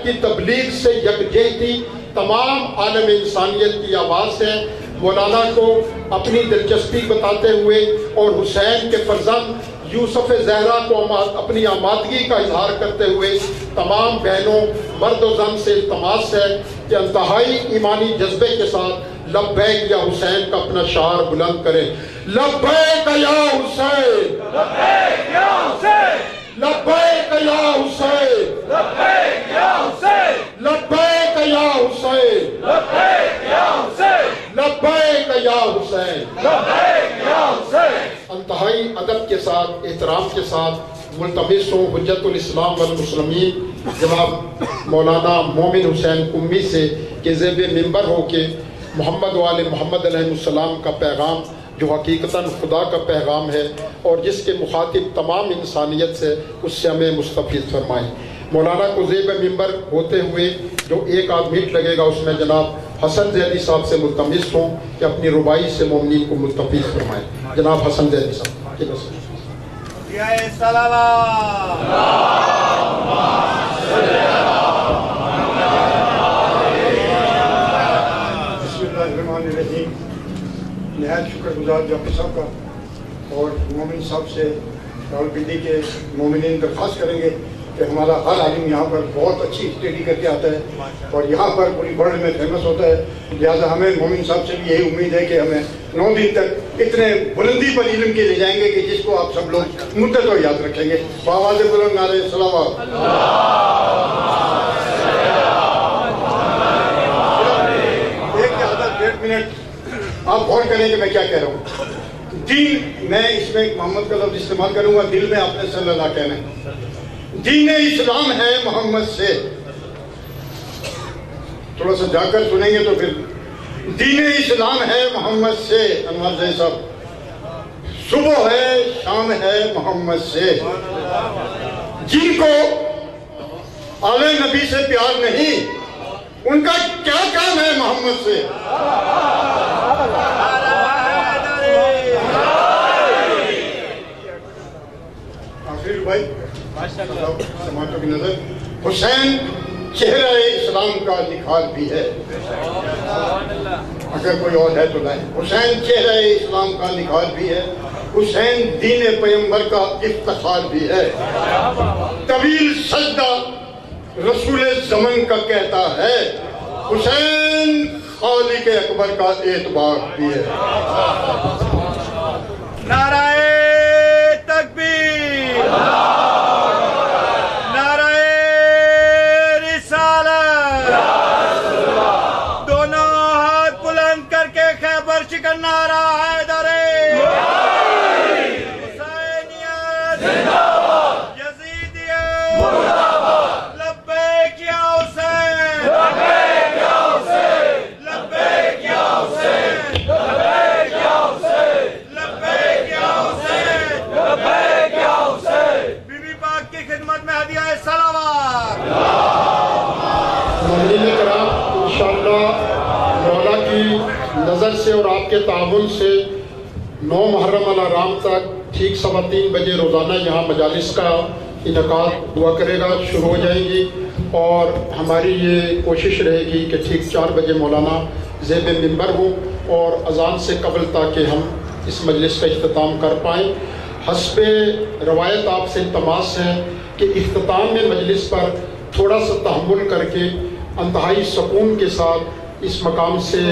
کی تبلیغ سے یکجہتی تمام عالم انسانیت کی آواز ہے۔ مولانا کو اپنی دلچسپی بتاتے ہوئے اور حسین کے فرزند یوسف زہرا کو اپنی آمادگی کا اظہار کرتے ہوئے تمام بہنوں مرد و زن سے التماس ہے کہ انتہائی ایمانی جذبے کے ساتھ لبیک یا حسین کا اپنا شعار بلند کریں۔ لبیک یا حسین، لبیک یا حسین، لبیک یا حسین، لبیک یا حسین، لبیک یا حسین، لبیک یا حسین، لبیک یا حسین۔ لبیک یا حسین۔ انتہائی ادب کے ساتھ، احترام کے ساتھ ملتمس ہوں حجت الاسلام والمسلمین جناب مولانا مومن حسین قمی سے کہ زیب منبر ہو کے محمد و آل محمد علیہ السلام کا پیغام جو حقیقتاً خدا کا پیغام ہے اور جس کے مخاطب تمام انسانیت سے، اس سے ہمیں مستفید فرمائیں۔ مولانا کو زیب منبر ہوتے ہوئے جو ایک آدھ منٹ لگے گا اس میں جناب حسن زیدی صاحب سے ملتمس ہوں کہ اپنی ربائی سے مومنین کو مستفید فرمائیں۔ جناب حسن زیدی صاحب نہایت شکر گزار جعفر صاحب کا، اور مومن صاحب سے راولپنڈی کے مومنین درخواست کریں گے کہ ہمارا ہر عالم یہاں پر بہت اچھی اسٹڈی کر کے آتا ہے اور یہاں پر پوری ورلڈ میں فیمس ہوتا ہے، لہٰذا ہمیں مومن صاحب سے بھی یہی امید ہے کہ ہمیں 9 دن تک اتنے بلندی پر علم کے لے جائیں گے کہ جس کو آپ سب لوگ مدت و یاد رکھیں گے۔ بآواز بلند نعرہ صلوات۔ ایک یا 1.5 منٹ آپ غور کریں کہ میں کیا کہہ رہا ہوں۔ دین، میں اس میں محمد کا لفظ استعمال کروں گا، دل میں آپ نے صلی اللہ کہنا ہے۔ دین اسلام ہے محمد سے، تھوڑا سا جا کر سنیں گے تو پھر دین اسلام ہے محمد سے، انور زین صاحب، صبح ہے شام ہے محمد سے، جن کو آل نبی سے پیار نہیں ان کا کیا کام ہے محمد سے؟ آخری بھائی سماعتوں کی نظر، حسین چہرہ اسلام کا نکھار بھی ہے، اگر کوئی اور ہے تو لائیں۔ حسین چہرہ اسلام کا نکھار بھی ہے، حسین دین پیغمبر کا افتخار بھی ہے، طویل سجدہ رسول زمن کا کہتا ہے، حسین خالق اکبر کا اعتبار بھی ہے۔ نعرہ تکبیر، نعرہ رسالت، دونوں ہاتھ بلند کر کے خیبر شکن نعرہ حیدر حسینیت یزیدیت لبیک یا حسین، لبیک یا حسین، لبیک یا حسین، لبیک یا حسین، لبیک یا حسین، لبیک یا حسین۔ بی بی پاک کی خدمت میں ہدیہ صلوات۔ مومنین کرام، انشاءاللہ مولا کی نظر سے اور آپ کے تعاون سے 9 محرم الحرام تک ٹھیک 3:15 بجے روزانہ یہاں مجالس کا انعقاد ہوا کرے گا، شروع ہو جائیں گی، اور ہماری یہ کوشش رہے گی کہ ٹھیک 4 بجے مولانا زیب منبر ہوں اور اذان سے قبل تاکہ ہم اس مجلس کا اختتام کر پائیں۔ حسب روایت آپ سے التماس ہے کہ اختتام میں مجلس پر تھوڑا سا تحمل کر کے انتہائی سکون کے ساتھ اس مقام سے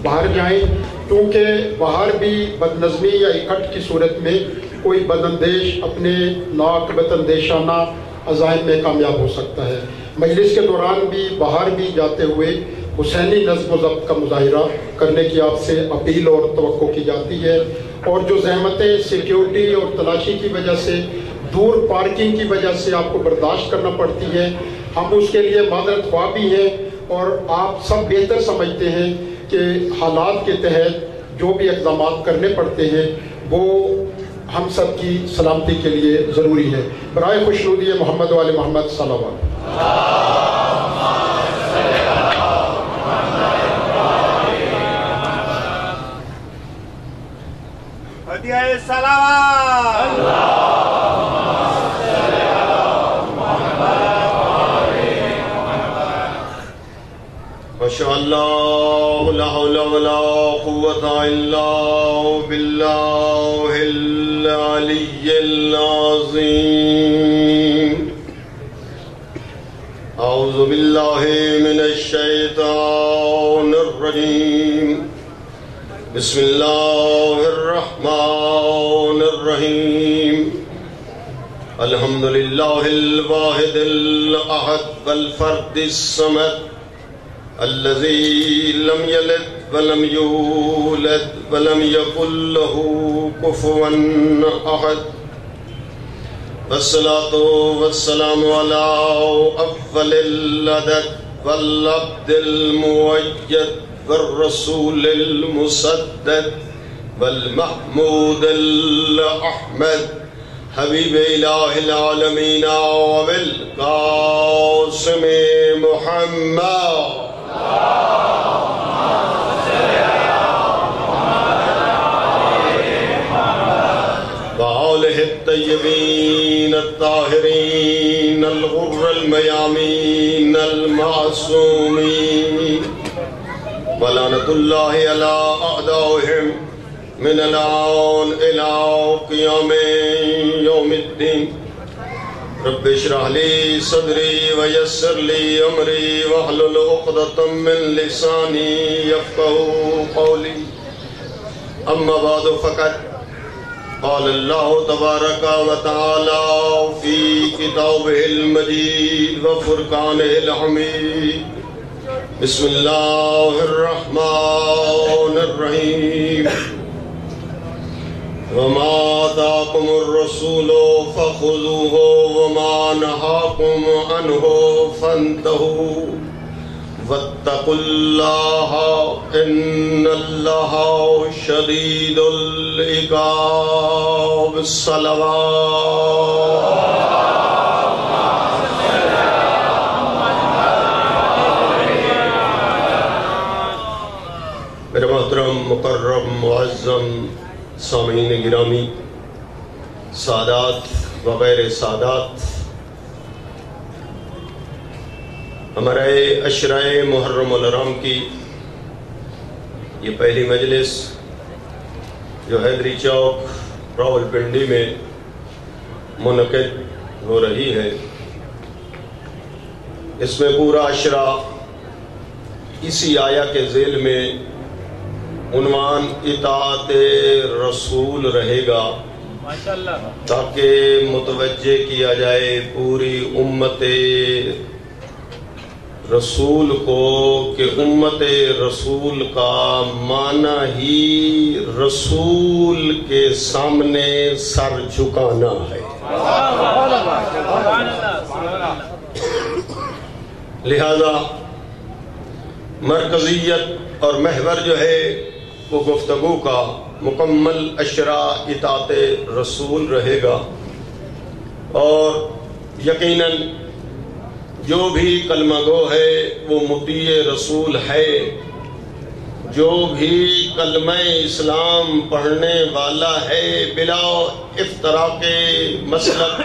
باہر جائیں، کیونکہ باہر بھی بدنظمی یا اکٹھ کی صورت میں کوئی بداندیش اپنے ناقابل اندیشانہ عزائم میں کامیاب ہو سکتا ہے۔ مجلس کے دوران بھی باہر بھی جاتے ہوئے حسینی نظم و ضبط کا مظاہرہ کرنے کی آپ سے اپیل اور توقع کی جاتی ہے، اور جو زحمتیں سیکیورٹی اور تلاشی کی وجہ سے، دور پارکنگ کی وجہ سے آپ کو برداشت کرنا پڑتی ہے، ہم اس کے لیے معذرت خواہ بھی ہیں، اور آپ سب بہتر سمجھتے ہیں کہ حالات کے تحت جو بھی اقدامات کرنے پڑتے ہیں وہ ہم سب کی سلامتی کے لیے ضروری ہے۔ برائے خوشنودی محمد و آل محمد صلوات۔ ہدیہ صلوات۔ وأشهد أن لا حول ولا قوة إلا بالله العلي العظيم. أعوذ بالله من الشيطان الرجيم. بسم الله الرحمن الرحيم. الحمد لله الواحد الأحد والفرد الصمد الذي لم يلد ولم يولد ولم يكن له كفوا أحد. والصلاة والسلام على أفضل العدد والعبد المؤيد والرسول المسدد والمحمود الأحمد حبيب إله العالمين وبالقاسم محمد وآله الطيبين الطاهرين الغر الميامين المعصومين ولعنة الله على أعدائهم من الآن إلى قيام يوم الدين. رب اشرح لي صدري ويسر لي أمري واحلل عقدة من لساني يفقهوا قولي. أما بعد فقد قال الله تبارك وتعالى في كتابه المجيد وفرقانه الحميد. بسم الله الرحمن الرحيم. وما آتاكم الرسول فخذوه وما نهاكم عنه فانتهوا واتقوا الله إن الله شديد العقاب. الصلوات. میرے محترم مکرم معظم سامعین گرامی، سادات وغیر سادات، ہمارے عشرۂ محرم الحرام کی یہ پہلی مجلس جو حیدری چوک راولپنڈی میں منعقد ہو رہی ہے، اس میں پورا عشرہ اسی آیا کے ذیل میں عنوان اطاعت رسول رہے گا، تاکہ متوجہ کیا جائے پوری امت رسول کو کہ امت رسول کا معنی ہی رسول کے سامنے سر جھکانا ہے۔ لہذا مرکزیت اور محور جو ہے وہ گفتگو کا مکمل عشرہ اطاعت رسول رہے گا، اور یقیناً جو بھی کلمہ گو ہے وہ مطیع رسول ہے، جو بھی کلمہ اسلام پڑھنے والا ہے بلا افتراق مسلک،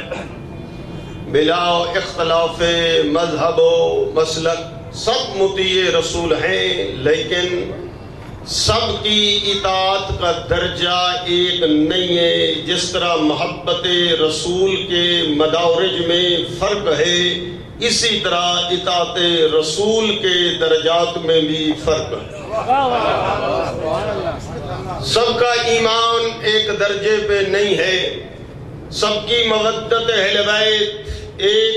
بلا اختلاف مذہب و مسلک، سب مطیع رسول ہیں، لیکن سب کی اطاعت کا درجہ ایک نہیں ہے۔ جس طرح محبت رسول کے مدارج میں فرق ہے، اسی طرح اطاعت رسول کے درجات میں بھی فرق ہے۔ سب کا ایمان ایک درجے پہ نہیں ہے، سب کی مودت اہل بیت ایک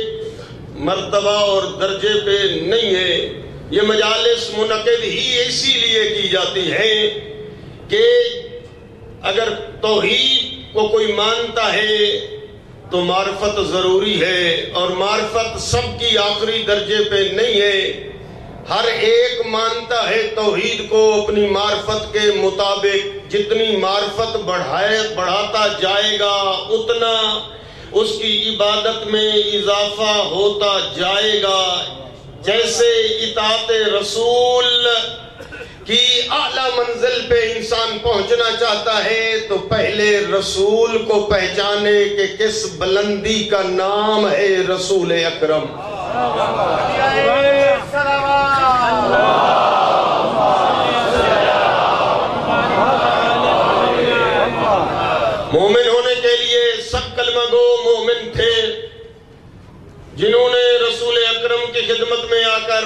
مرتبہ اور درجے پہ نہیں ہے۔ یہ مجالس منعقد ہی اسی لیے کی جاتی ہے کہ اگر توحید کو کوئی مانتا ہے تو معرفت ضروری ہے، اور معرفت سب کی آخری درجے پہ نہیں ہے۔ ہر ایک مانتا ہے توحید کو اپنی معرفت کے مطابق، جتنی معرفت بڑھاتا جائے گا اتنا اس کی عبادت میں اضافہ ہوتا جائے گا۔ جیسے اطاعت رسول کی اعلیٰ منزل پہ انسان پہنچنا چاہتا ہے تو پہلے رسول کو پہچانے کہ کس بلندی کا نام ہے رسول اکرم۔ کی خدمت میں آ کر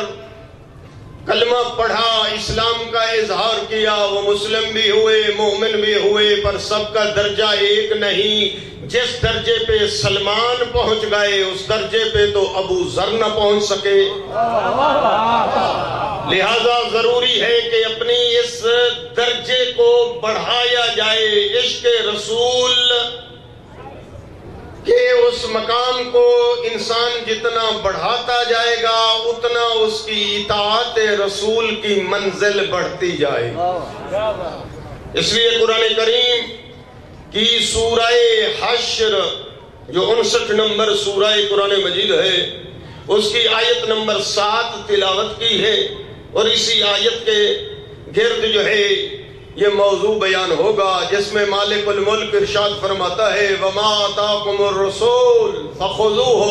کلمہ پڑھا، اسلام کا اظہار کیا، وہ مسلم بھی ہوئے، مومن بھی ہوئے، پر سب کا درجہ ایک نہیں۔ جس درجے پہ سلمان پہنچ گئے اس درجے پہ تو ابو ذر نہ پہنچ سکے۔ لہذا ضروری ہے کہ اپنی اس درجے کو بڑھایا جائے، عشق رسول کہ اس مقام کو انسان جتنا بڑھاتا جائے گا اتنا اس کی اطاعت رسول کی منزل بڑھتی جائے۔ اس لیے قرآن کریم کی سورہ حشر جو 59 نمبر سورہ قرآن مجید ہے، اس کی آیت نمبر 7 تلاوت کی ہے، اور اسی آیت کے گرد جو ہے یہ موضوع بیان ہوگا، جس میں مالک الملک ارشاد فرماتا ہے وَمَا آتَاكُمُ الرَّسُولُ فَخُذُوهُ،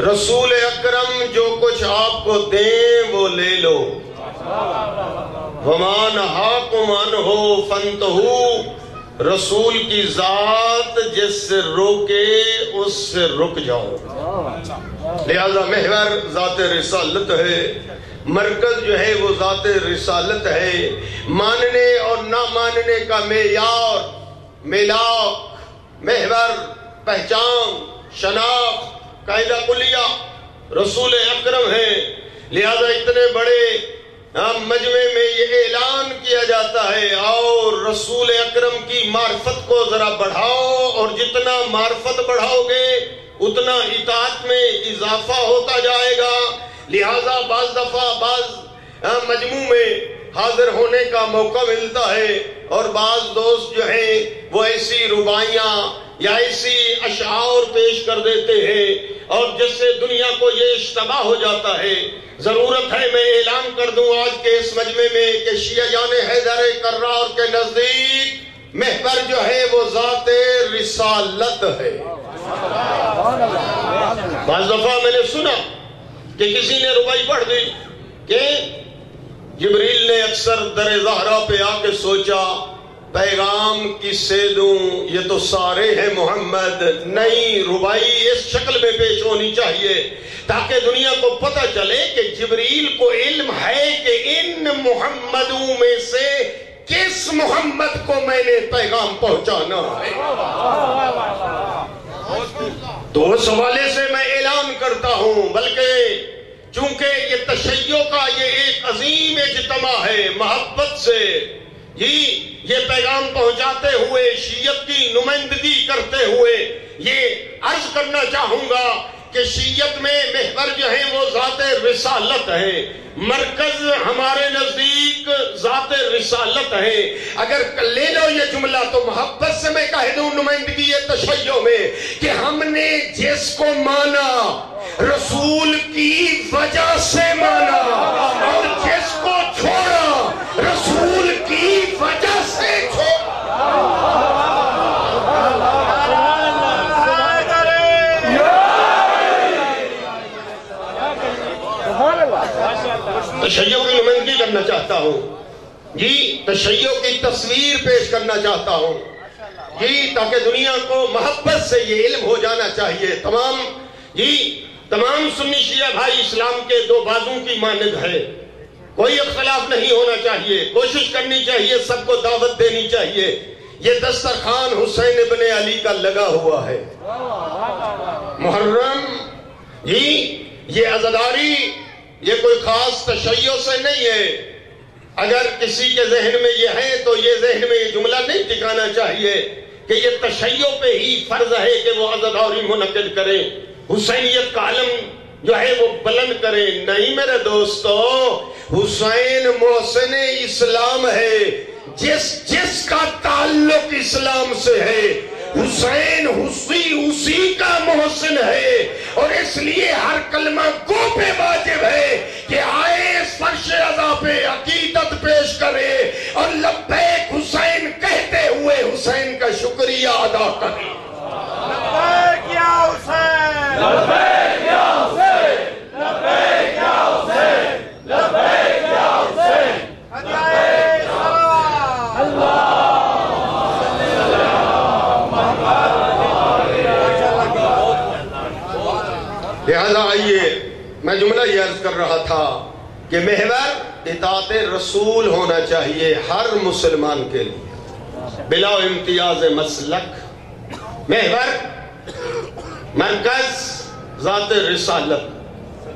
رسول اکرم جو کچھ آپ کو دیں وہ لے لو، وَمَا نَهَاكُمْ عَنْهُ فَانْتَهُوا، رسول کی ذات جس سے روکے اس سے رک جاؤ۔ لہذا محور ذات رسالت ہے، مرکز جو ہے وہ ذات رسالت ہے۔ ماننے اور نہ ماننے کا معیار، ملاک، محور، پہچان، شناخت، قاعدہ کلیہ رسول اکرم ہے۔ لہذا اتنے بڑے مجمع میں یہ اعلان کیا جاتا ہے اور رسول اکرم کی معرفت کو ذرا بڑھاؤ، اور جتنا معرفت بڑھاؤ گے اتنا اطاعت میں اضافہ ہوتا جائے گا۔ لہذا بعض دفعہ بعض مجموع میں حاضر ہونے کا موقع ملتا ہے، اور بعض دوست جو ہیں وہ ایسی رباعیاں یا ایسی اشعار پیش کر دیتے ہیں اور جس سے دنیا کو یہ اشتباہ ہو جاتا ہے۔ ضرورت ہے میں اعلان کر دوں آج کے اس مجمع میں کہ شیعہ جان حیدر کرار کے نزدیک محور جو ہے وہ ذات رسالت ہے۔ بعض دفعہ میں نے سنا کہ کسی نے ربائی پڑھ دی کہ جبریل نے اکثر در زہرا پہ آ کے سوچا پیغام کس سے دوں، یہ تو سارے ہیں محمد۔ نہیں، ربائی اس شکل میں پیش ہونی چاہیے تاکہ دنیا کو پتہ چلے کہ جبریل کو علم ہے کہ ان محمدوں میں سے کس محمد کو میں نے پیغام پہنچانا ہے۔ تو اس حوالے سے میں اعلان کرتا ہوں، بلکہ چونکہ یہ تشیع کا یہ ایک عظیم اجتماع ہے، محبت سے یہ پیغام پہنچاتے ہوئے، شیعت کی نمائندگی کرتے ہوئے یہ عرض کرنا چاہوں گا کہ شیعت میں محور جو ہے وہ ذات رسالت ہے، مرکز ہمارے نزدیک ذات رسالت ہے۔ اگر لے لو یہ جملہ تو محبت سے میں کہہ دوں نمائندگی تشیع میں کہ ہم نے جس کو مانا رسول کی وجہ سے مانا، اور جس کو چھوڑا رسول کی وجہ سے چھوڑا۔ تشیع کی نمائندگی کرنا چاہتا ہوں جی، تشیع کی تصویر پیش کرنا چاہتا ہوں جی، تاکہ دنیا کو محبت سے یہ علم ہو جانا چاہیے۔ تمام سنی شیعہ بھائی اسلام کے دو بازوں کی مانند ہے، کوئی اختلاف نہیں ہونا چاہیے، کوشش کرنی چاہیے، سب کو دعوت دینی چاہیے۔ یہ دسترخوان حسین ابن علی کا لگا ہوا ہے، محرم جی، یہ عزاداری یہ کوئی خاص تشیع سے نہیں ہے۔ اگر کسی کے ذہن میں یہ ہے تو یہ ذہن میں یہ جملہ نہیں ٹکانا چاہیے کہ یہ تشیع پہ ہی فرض ہے کہ وہ عزاداری منعقد کریں، حسینیت کا علم جو ہے وہ بلند کریں۔ نہیں میرے دوستو، حسین محسن اسلام ہے، جس کا تعلق اسلام سے ہے، حسین اسی کا محسن ہے، اور اس لیے ہر کلمہ گو پہ واجب ہے کہ آئے اس فرش عزا پہ عقیدت پیش کرے اور لبیک حسین کہتے ہوئے حسین کا شکریہ ادا کرے۔ لبیک یا حسین، لبیک یا حسین، لبیک یا حسین، لبیک یا حسین، حجائے سلام اللہ۔ لہذا آئیے میں جملہ جملہ یہ عرض کر رہا تھا کہ محور اطاعت رسول ہونا چاہیے ہر مسلمان کے لیے بلا امتیاز مسلک. محور مرکز ذات رسالت.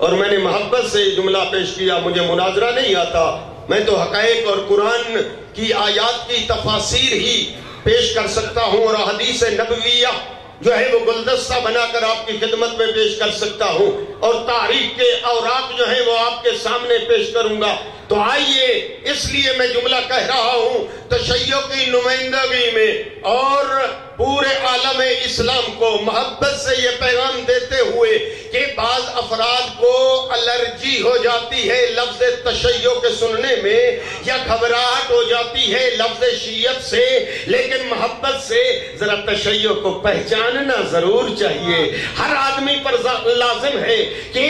اور میں نے محبت سے جملہ پیش کیا، مجھے مناظرہ نہیں آتا، میں تو حقائق اور قرآن کی آیات کی تفاسیر ہی پیش کر سکتا ہوں اور حدیث نبویہ جو ہے وہ گلدستہ بنا کر آپ کی خدمت میں پیش کر سکتا ہوں اور تاریخ کے اوراق جو ہیں وہ آپ کے سامنے پیش کروں گا. تو آئیے، اس لیے میں جملہ کہہ رہا ہوں تشیع کی نمائندگی میں اور پورے عالم اسلام کو محبت سے یہ پیغام دیتے ہوئے کہ بعض افراد کو الرجی ہو جاتی ہے لفظ تشیع کے سننے میں یا گھبراہٹ ہو جاتی ہے لفظ شیعت سے، لیکن محبت سے ذرا تشیع کو پہچاننا ضرور چاہیے. ہر آدمی پر لازم ہے کہ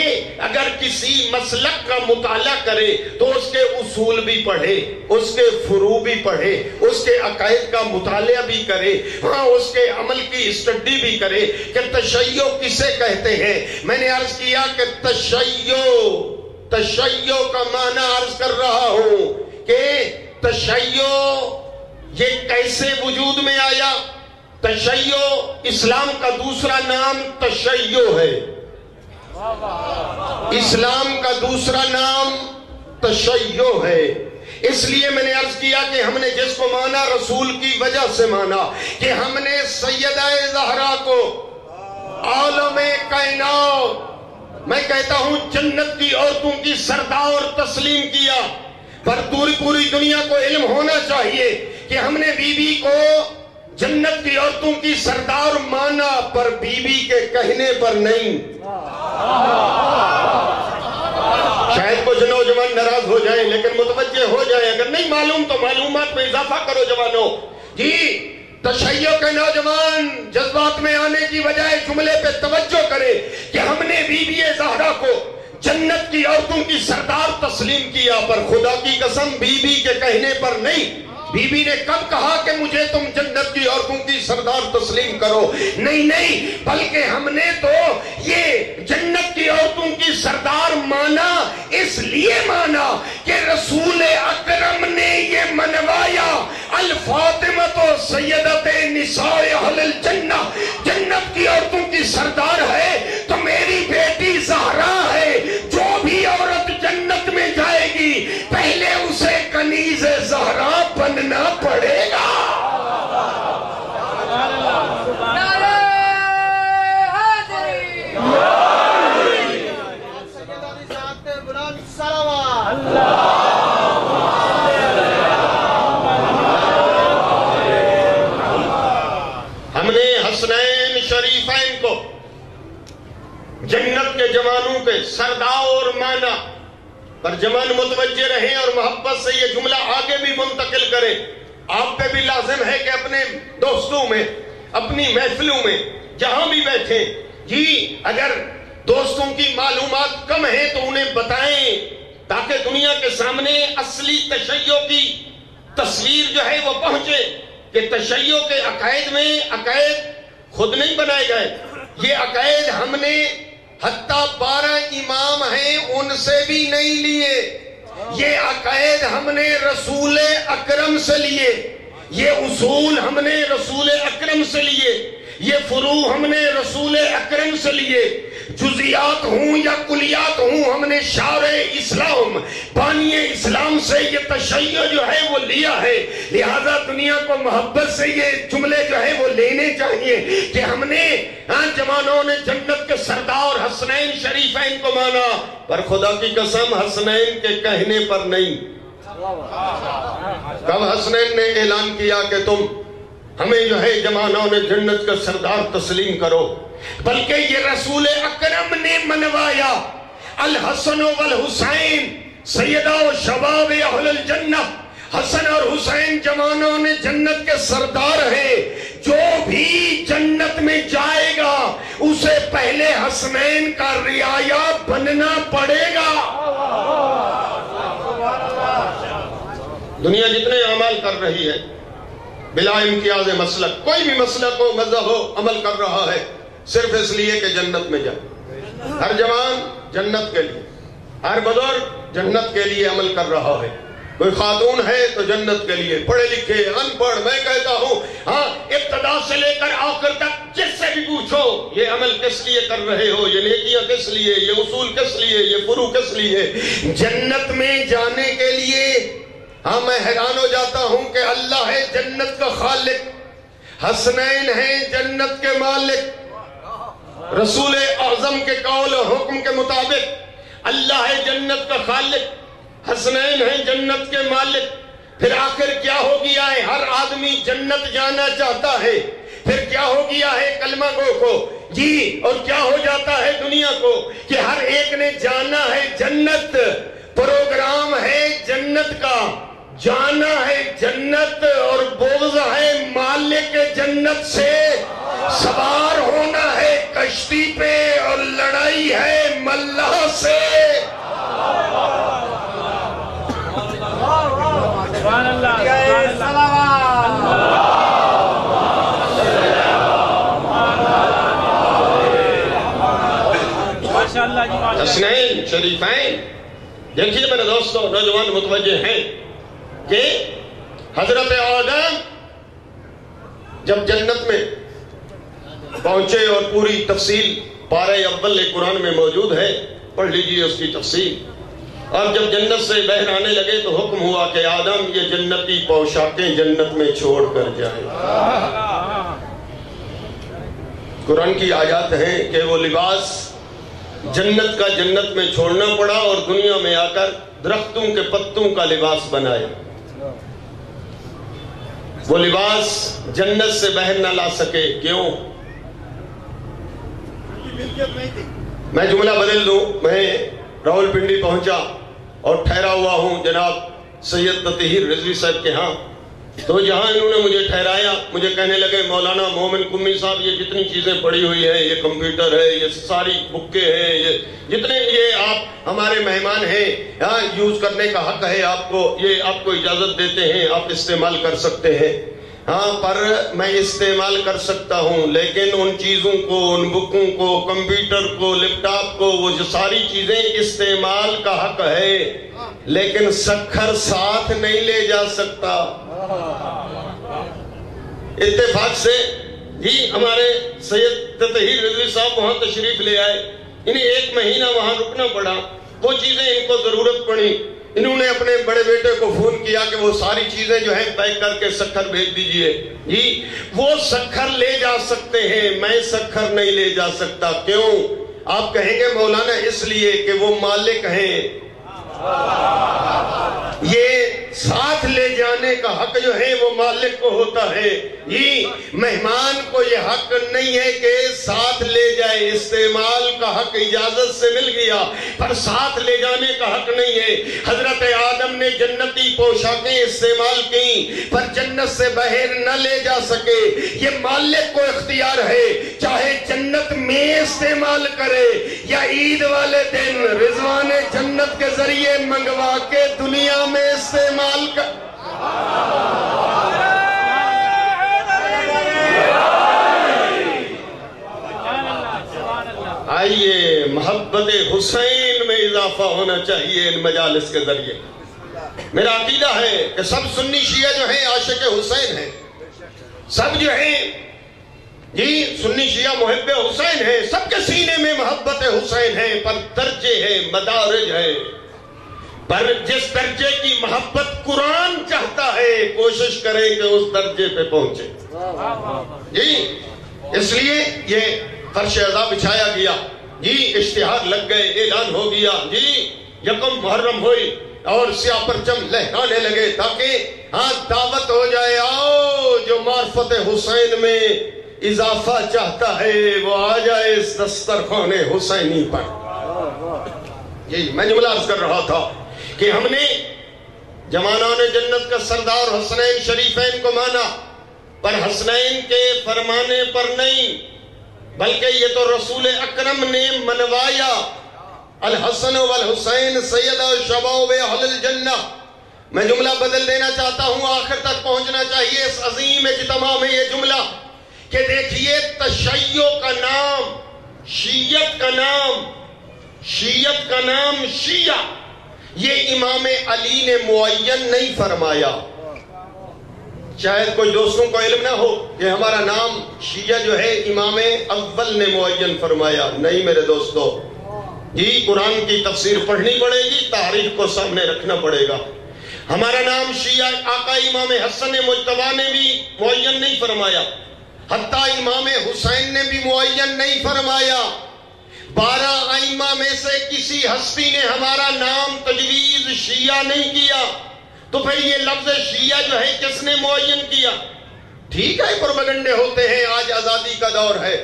اگر کسی مسلک کا مطالعہ کرے تو اس کے اصول بھی پڑھے، اس کے فروع بھی پڑھے، اس کے عقائد کا مطالعہ بھی کرے، ہاں اس کے عمل کی اسٹڈی بھی کرے کہ تشیع کسے کہتے ہیں. میں نے عرض کیا کہ تشیع کا معنی عرض کر رہا ہوں کہ تشیع یہ کیسے وجود میں آیا. تشیع اسلام کا دوسرا نام تشیع ہے، اسلام کا دوسرا نام تشیع ہے. اس لیے میں نے عرض کیا کہ ہم نے جس کو مانا رسول کی وجہ سے مانا کہ ہم نے سیدہ زہرا کو عالم کائنات، میں کہتا ہوں جنت کی عورتوں کی سردار تسلیم کیا. پر پوری دنیا کو علم ہونا چاہیے کہ ہم نے بی بی کو جنت کی عورتوں کی سردار مانا، پر بی بی کے کہنے پر نہیں. شاید کچھ نوجوان ناراض ہو جائیں لیکن متوجہ ہو جائیں، اگر نہیں معلوم تو معلومات میں اضافہ کرو جوانوں. جی تشیع کے نوجوان جذبات میں آنے کی بجائے جملے پہ توجہ کرے کہ ہم نے بی بی زہرا کو جنت کی عورتوں کی سردار تسلیم کیا، پر خدا کی قسم بی بی کے کہنے پر نہیں. بی بی نے کب کہا کہ مجھے تم جنت کی عورتوں کی سردار تسلیم کرو؟ نہیں، بلکہ ہم نے تو یہ جنت کی عورتوں کی سردار مانا اس لیے مانا کہ رسول اکرم نے یہ منوایا الفاطمۃ سیدۃ نساء اہل الجنہ، جنت کی عورتوں کی سردار ہے تو میری بیٹی زہرا ہے. جو بھی عورت جنت میں جائے گی پہلے اسے کنیز زہرا بننا پڑے گا. ہم نے حسنین شریفین کو جنت کے جوانوں کے سردار مانا. پر جوان متوجہ رہیں اور محبت سے یہ جملہ آگے بھی منتقل کریں. آپ پہ بھی لازم ہے کہ اپنے دوستوں میں، اپنی محفلوں میں جہاں بھی بیٹھیں، جی اگر دوستوں کی معلومات کم ہیں تو انہیں بتائیں تاکہ دنیا کے سامنے اصلی تشیع کی تصویر جو ہے وہ پہنچے کہ تشیع کے عقائد میں عقائد خود نہیں بنائے گئے. یہ عقائد ہم نے حتیٰ 12 امام ہیں ان سے بھی نہیں لیے. یہ عقائد ہم نے رسول اکرم سے لیے، یہ اصول ہم نے رسول اکرم سے لیے، یہ فروع ہم نے رسول اکرم سے لیے. جزیات ہوں یا کلیات ہوں ہم نے شارع اسلام بانی اسلام سے یہ تشیع جو ہے وہ لیا ہے. لہذا دنیا کو محبت سے یہ جملے جو ہے وہ لینے چاہیے کہ ہم نے جوانوں نے جنت کے سردار حسنین شریفین کو مانا، پر خدا کی قسم حسنین کے کہنے پر نہیں. کب حسنین نے اعلان کیا کہ تم ہمیں جو ہے جوانوں نے جنت کا سردار تسلیم کرو، بلکہ یہ رسول اکرم نے منوایا. الحسن والحسین سیدہ و شباب اہل الجنہ، حسن اور حسین جوانوں نے جنت کے سردار ہیں. جو بھی جنت میں جائے گا اسے پہلے حسنین کا رعایا بننا پڑے گا. دنیا جتنے اعمال کر رہی ہے بلا امتیاز مسلک، کوئی بھی مسلک ہو مذہب ہو عمل کر رہا ہے صرف اس لیے کہ جنت میں جائے. ہر جوان جنت کے لیے، ہر بزرگ جنت کے لیے عمل کر رہا ہے. کوئی خاتون ہے تو جنت کے لیے، پڑھے لکھے ان پڑھ، میں کہتا ہوں ہاں ابتدا سے لے کر آخر تک جس سے بھی پوچھو یہ عمل کس لیے کر رہے ہو، یہ نیکیاں کس لیے، یہ اصول کس لیے، یہ فروع کس لیے؟ جنت میں جانے کے لیے. ہاں میں حیران ہو جاتا ہوں کہ اللہ ہے جنت کا خالق، حسنین ہیں جنت کے مالک، رسول اعظم کے قول و حکم کے مطابق اللہ ہے جنت کا خالق، حسنین ہیں جنت کے مالک. پھر آخر کیا ہو گیا ہے؟ ہر آدمی جنت جانا چاہتا ہے. پھر کیا ہو گیا ہے کلمہ گو کو جی، اور کیا ہو جاتا ہے دنیا کو کہ ہر ایک نے جانا ہے جنت. پروگرام ہے جنت کا، جانا ہے جنت، اور بغض ہے مالک جنت سے. سوار ہونا ہے کشتی پہ اور لڑائی ہے ملہ سے. حسنین شریفین. دیکھیے میرے دوستو، نوجوان متوجہ ہیں کہ حضرت آدم جب جنت میں پہنچے، اور پوری تفصیل پارہ اول قرآن میں موجود ہے، پڑھ لیجئے اس کی تفصیل. اب جب جنت سے باہر آنے لگے تو حکم ہوا کہ آدم یہ جنتی پوشاکیں جنت میں چھوڑ کر جائیں. قرآن کی آیات ہیں کہ وہ لباس جنت کا جنت میں چھوڑنا پڑا اور دنیا میں آ کر درختوں کے پتوں کا لباس بنایا. وہ لباس جنت سے باہر نہ لا سکے. کیوں؟ میں جملہ بدل دوں. میں راول پنڈی پہنچا اور ٹھہرا ہوا ہوں جناب سید تطہیر رضوی صاحب کے ہاں. تو جہاں انہوں نے مجھے ٹھہرایا، مجھے کہنے لگے مولانا مومن قمی صاحب یہ جتنی چیزیں پڑی ہوئی ہیں، یہ کمپیوٹر ہے، یہ ساری بکیں ہیں، یہ جتنے یہ آپ ہمارے مہمان ہیں، یوز کرنے کا حق ہے آپ کو، یہ آپ کو اجازت دیتے ہیں، آپ استعمال کر سکتے ہیں. ہاں پر میں استعمال کر سکتا ہوں، لیکن ان چیزوں کو، ان بکوں کو، کمپیوٹر کو، لیپ ٹاپ کو، وہ جو ساری چیزیں استعمال کا حق ہے، لیکن سکھر ساتھ نہیں لے جا سکتا. اتفاق سے جی ہمارے سید تطہیر رضوی صاحب وہاں تشریف لے آئے. انہیں 1 مہینہ وہاں رکنا پڑا. وہ چیزیں ان کو ضرورت پڑی. انہوں نے اپنے بڑے بیٹے کو فون کیا کہ وہ ساری چیزیں جو ہیں پیک کر کے سکھر بھیج دیجئے. جی وہ سکھر لے جا سکتے ہیں، میں سکھر نہیں لے جا سکتا. کیوں؟ آپ کہیں گے مولانا اس لیے کہ وہ مالک ہیں. یہ ساتھ لے جانے کا حق جو ہے وہ مالک کو ہوتا ہے. یہ مہمان کو یہ حق نہیں ہے کہ ساتھ لے جائے. استعمال کا حق اجازت سے مل گیا پر ساتھ لے جانے کا حق نہیں ہے. حضرت آدم نے جنتی پوشاکیں استعمال کی پر جنت سے باہر نہ لے جا سکے. یہ مالک کو اختیار ہے، چاہے جنت میں استعمال کرے یا عید والے دن رضوان جنت کے ذریعے منگوا کے دنیا میں استعمال کر. آئیے محبت حسین میں اضافہ ہونا چاہیے ان مجالس کے ذریعے. میرا عقیدہ ہے کہ سب سنی شیعہ جو ہیں عاشق حسین ہیں، سب جو ہیں جی سنی شیعہ محب حسین ہیں، سب کے سینے میں محبت حسین ہے، پر درجے ہیں، مدارج ہے. پر جس درجے کی محبت قرآن چاہتا ہے کوشش کریں کہ اس درجے پہ پہنچے. جی اس لیے یہ فرش عزا بچھایا گیا. جی اشتہار لگ گئے، اعلان ہو گیا. جی 1 محرم ہوئی اور سیاہ پرچم لہرانے لگے تاکہ دعوت ہو جائے. آؤ جو معرفت حسین میں اضافہ چاہتا ہے وہ آ جائے اس دسترخوان حسینی پر. جی میں جملہ عرض کر رہا تھا کہ ہم نے جوانان جنت کا سردار حسنین شریفین کو مانا، پر حسنین کے فرمانے پر نہیں بلکہ یہ تو رسول اکرم نے منوایا. الحسن والحسین سید شباب اہل الجنہ. میں جملہ بدل دینا چاہتا ہوں، آخر تک پہنچنا چاہیے اس عظیم اجتماع میں یہ جملہ کہ دیکھیے تشیع کا نام، شیعت کا نام، شیعت کا نام شیعہ یہ امام علی نے معین نہیں فرمایا. شاید کوئی دوستوں کو علم نہ ہو کہ ہمارا نام شیعہ جو ہے امام اول نے معین فرمایا. نہیں میرے دوستو، یہ قرآن کی تفسیر پڑھنی پڑے گی، تاریخ کو سامنے رکھنا پڑے گا. ہمارا نام شیعہ آقا امام حسن مجتبی نے بھی معین نہیں فرمایا، حتیٰ امام حسین نے بھی معین نہیں فرمایا. 12 ائمہ میں سے کسی ہستی نے ہمارا نام تجویز شیعہ نہیں کیا. تو پھر یہ لفظ شیعہ جو ہے کس نے معین کیا؟ ٹھیک ہے پروپیگنڈے ہوتے ہیں، آج آزادی کا دور ہے،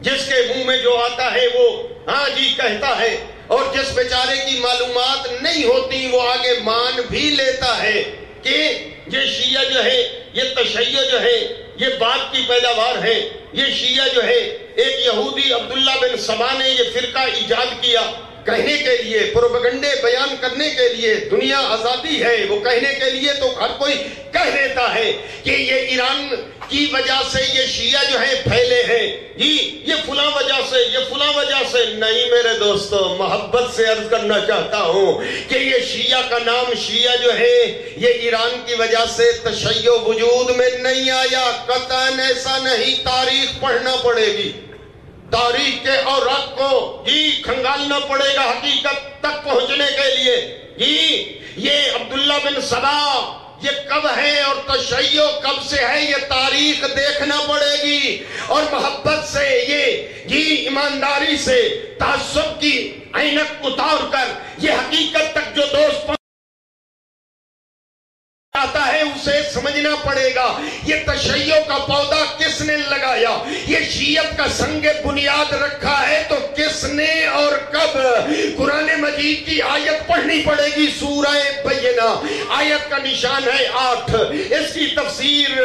جس کے منہ میں جو آتا ہے وہ ہاں جی کہتا ہے، اور جس بیچارے کی معلومات نہیں ہوتی وہ آگے مان بھی لیتا ہے کہ یہ شیعہ جو ہے، یہ تشیع جو ہے یہ بعد کی پیداوار ہے. یہ شیعہ جو ہے ایک یہودی عبداللہ بن سبا نے یہ فرقہ ایجاد کیا کہنے کے لیے، پروپیگنڈے بیان کرنے کے لیے. دنیا آزادی ہے، وہ کہنے کے لیے تو ہر کوئی کہہ دیتا ہے کہ یہ ایران کی وجہ سے یہ شیعہ جو ہے پھیلے ہیں، یہ فلاں وجہ سے، یہ فلاں وجہ سے. نہیں میرے دوستو، محبت سے عرض کرنا چاہتا ہوں کہ یہ شیعہ کا نام شیعہ جو ہے یہ ایران کی وجہ سے تشیع وجود میں نہیں آیا. قطعاً ایسا نہیں. تاریخ پڑھنا پڑے گی، تاریخ کے اوراق کو کھنگالنا پڑے گا حقیقت تک پہنچنے کے لیے. یہ عبداللہ بن سبا یہ کب ہے اور تشیع کب سے ہے، یہ تاریخ دیکھنا پڑے گی. اور محبت سے یہ ایمانداری سے تعصب کی عینک اتار کر یہ حقیقت تک جو دوست آتا ہے اسے سمجھنا پڑے گا یہ تشیع کا پودا کس نے لگایا، یہ شیعت کا سنگ بنیاد رکھا ہے تو کس نے اور کب. قرآن مجید کی آیت پڑھنی پڑے گی، سورہ بینہ، آیت کا نشان ہے 8. اس کی تفسیر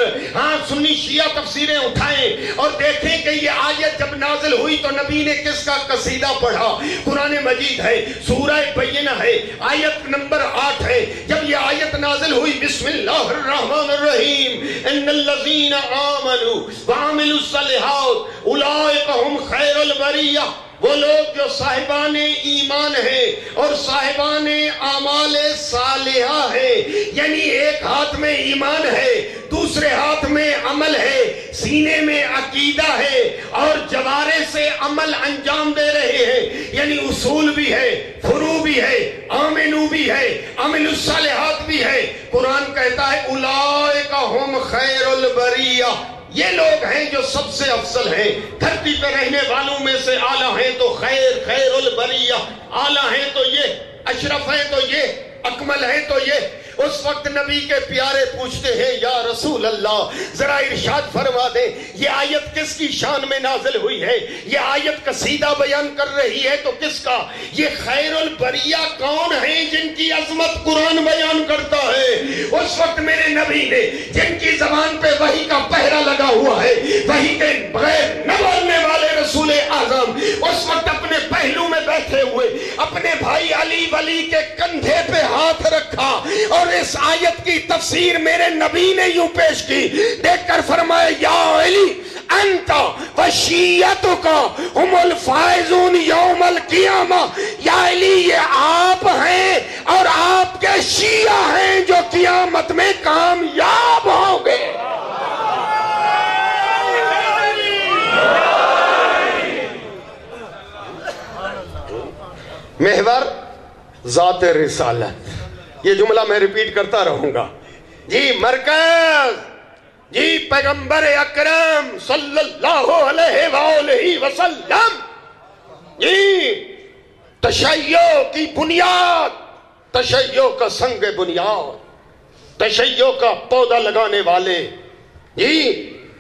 سنی شیعہ تفسیریں اٹھائیں اور دیکھیں کہ یہ آیت جب نازل ہوئی تو نبی نے کس کا قصیدہ پڑھا. قرآن مجید ہے، سورہ بینہ ہے، آیت نمبر 8 ہے. جب یہ آیت نازل ہوئی بسم اللہ الرحمن الرحیم ان الذین آمنوا وعملوا الصالحات اولئک هم خیر البریہ، وہ لوگ جو صاحبان ایمان ہیں اور صاحبان اعمال صالحہ ہیں. یعنی ایک ہاتھ میں ایمان ہے، دوسرے ہاتھ میں عمل ہے، سینے میں عقیدہ ہے اور جوارے سے عمل انجام دے رہے ہیں. یعنی اصول بھی ہے، فروع بھی ہے، آمنو بھی ہے، عمل الصالحات بھی ہے. قرآن کہتا ہے اولئک هم خیر البریہ، یہ لوگ ہیں جو سب سے افضل ہیں، دھرتی پہ رہنے والوں میں سے اعلیٰ ہیں تو خیر البریہ، اعلیٰ ہیں تو یہ، اشرف ہیں تو یہ، اکمل ہیں تو یہ. اس وقت نبی کے پیارے پوچھتے ہیں یا رسول اللہ ذرا ارشاد فرما دیں یہ آیت کس کی شان میں نازل ہوئی ہے، یہ آیت قصیدہ بیان کر رہی ہے تو کس کا. یہ خیر البریہ کون ہیں جن کی عظمت قرآن بیان کرتا ہے. اس وقت میرے نبی نے جن کی زبان پہ وحی کا پہرا لگا ہوا ہے، وحی کے بغیر نہ بولنے والے رسول اعظم، اس وقت اپنے پہلو میں بیٹھے ہوئے اپنے بھائی علی ولی کے کندھے پہ ہاتھ رکھا اور اس آیت کی تفسیر میرے نبی نے یوں پیش کی. دیکھ کر فرمایا یا علی انت وشیعتک هم الفائزون یوم القیامہ، یا علی یہ آپ ہیں اور آپ کے شیعہ ہیں جو قیامت میں کامیاب ہوں گے. محور ذات رسالت، یہ جملہ میں ریپیٹ کرتا رہوں گا. مرکز پیغمبر اکرم صلی اللہ علیہ وآلہ وسلم، تشیع کی بنیاد، تشیع کا سنگ بنیاد، تشیع کا پودا لگانے والے،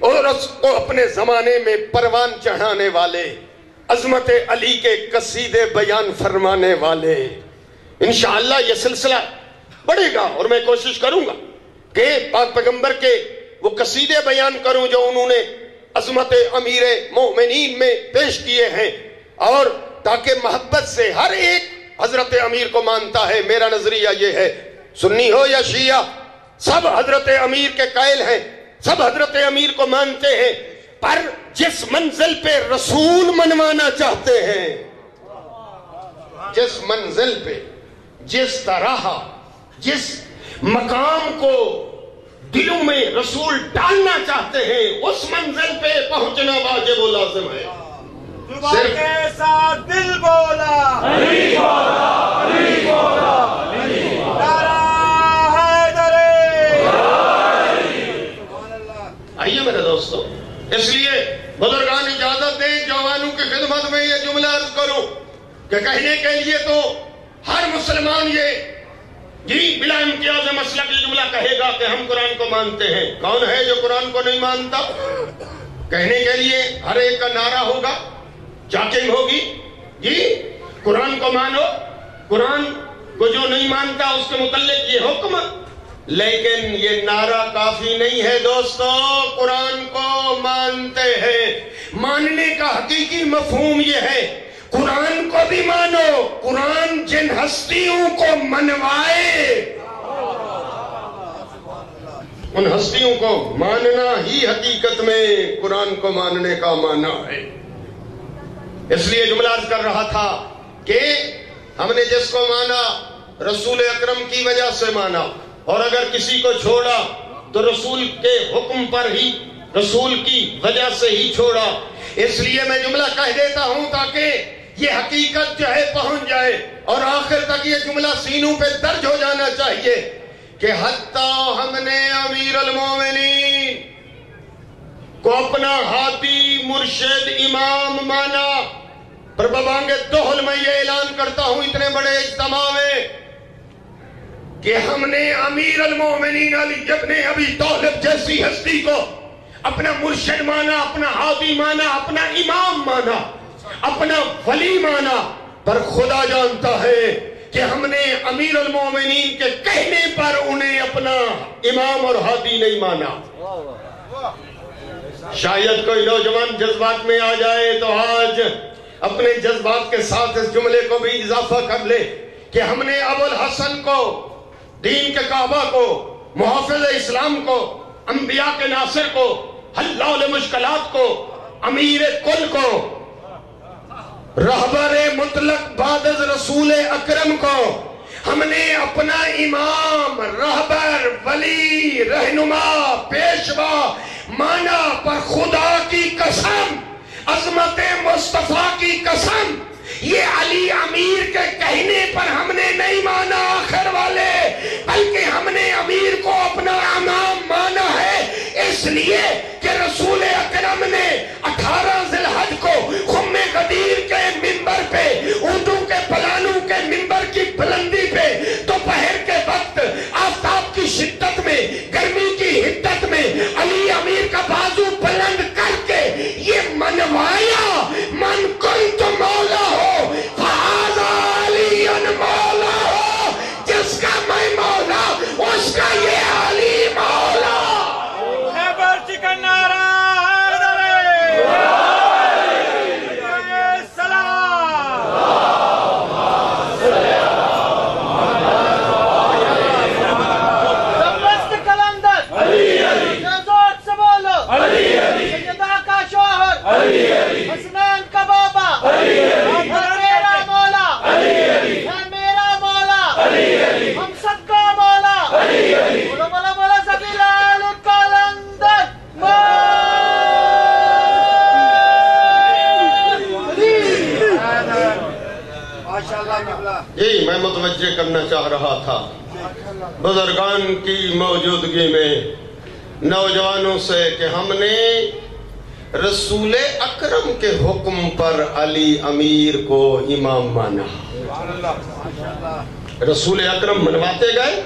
اور اس کو اپنے زمانے میں پروان چڑھانے والے، عظمت علی کے قصیدے بیان فرمانے والے. انشاءاللہ یہ سلسلہ بڑھے گا اور میں کوشش کروں گا کہ پاک پیغمبر کے وہ قصیدے بیان کروں جو انہوں نے عظمت امیر مومنین میں پیش کیے ہیں، اور تاکہ محبت سے ہر ایک حضرت امیر کو مانتا ہے. میرا نظریہ یہ ہے، سنی ہو یا شیعہ، سب حضرت امیر کے قائل ہیں، سب حضرت امیر کو مانتے ہیں، پر جس منزل پہ رسول منوانا چاہتے ہیں جس منزل پہ، جس طرح، جس مقام کو دلوں میں رسول ڈالنا چاہتے ہیں، اس منزل پہ پہنچنا واجب و لازم ہے۔ زبان کے ساتھ دل بولا، علی بولا، علی بولا، نعرہ حیدر۔ آئیے میرے دوستو، اس لیے بزرگان اجازت دیں جوانوں کی خدمت میں یہ جملہ عرض کروں کہ کہنے کے لیے تو ہر مسلمان یہ بلا امتیاز مسلک یہ جملہ کہے گا کہ ہم قرآن کو مانتے ہیں۔ کون ہے جو قرآن کو نہیں مانتا؟ کہنے کے لیے ہر ایک کا نعرہ ہوگا، چاکنگ ہوگی، جی قرآن کو مانو، قرآن کو جو نہیں مانتا اس کے متعلق یہ حکم۔ لیکن یہ نعرہ کافی نہیں ہے دوستو، قرآن کو مانتے ہیں۔ ماننے کا حقیقی مفہوم یہ ہے قرآن کو بھی مانو، قرآن جن ہستیوں کو منوائے ان ہستیوں کو ماننا ہی حقیقت میں قرآن کو ماننے کا معنی ہے۔ اس لیے جملہ عرض کر رہا تھا کہ ہم نے جس کو مانا رسول اکرم کی وجہ سے مانا، اور اگر کسی کو چھوڑا تو رسول کے حکم پر ہی، رسول کی وجہ سے ہی چھوڑا۔ اس لیے میں جملہ کہہ دیتا ہوں تاکہ یہ حقیقت جو ہے پہنچ جائے، اور آخر تک یہ جملہ سینوں پہ درج ہو جانا چاہیے کہ حتیٰ ہم نے امیر المومنین کو اپنا ہادی مرشد امام مانا۔ پر ببانگ دہل میں یہ اعلان کرتا ہوں اتنے بڑے اجتماع میں کہ ہم نے امیر المومنین علی ابن ابی طالب جیسی ہستی کو اپنا مرشد مانا، اپنا ہادی مانا، اپنا امام مانا، اپنا ولی مانا، پر خدا جانتا ہے کہ ہم نے امیر المومنین کے کہنے پر انہیں اپنا امام اور ہادی نہیں مانا۔ شاید کوئی نوجوان جذبات میں آ جائے تو آج اپنے جذبات کے ساتھ اس جملے کو بھی اضافہ کر لے کہ ہم نے ابو الحسن کو، دین کے کعبہ کو، محافظ اسلام کو، انبیاء کے ناصر کو، حلال مشکلات کو، امیر کل کو، رہبر مطلق بعد از رسول اکرم کو ہم نے اپنا امام، رہبر، ولی، رہنما، پیشوا مانا۔ پر خدا کی قسم، عظمت مصطفیٰ کی قسم، یہ علی امیر کے کہنے پر ہم نے نہیں مانا آخر والے، بلکہ ہم نے امیر کو اپنا امام مانا ہے، اس لیے کہ رسول اکرم نے 18 ذی الحج کو خم غدیر کے منبر پہ، اونٹوں کے پلانوں کے منبر کی بلندی پہ، دوپہر کے وقت آفتاب کی شدت میں، گرمی کی حدت میں علی امیر کا بازو بلند کر کے یہ منوایا، من کنت مولا ہو فہذا علی مولا ہو، جس کا میں مولا اس کا یہ علی مولا۔ خیبر چکن نعرہ حسنین کا بابا ہے میرا مولا، ہے میرا مولا، ہم سب کا مولا، بولا بولا بولا سبھی لال کلندر جی میں متوجہ کرنا چاہ رہا تھا بزرگان کی موجودگی میں نوجوانوں سے کہ ہم نے رسول اکرم کے حکم پر علی امیر کو امام مانا۔ رسول اکرم منواتے گئے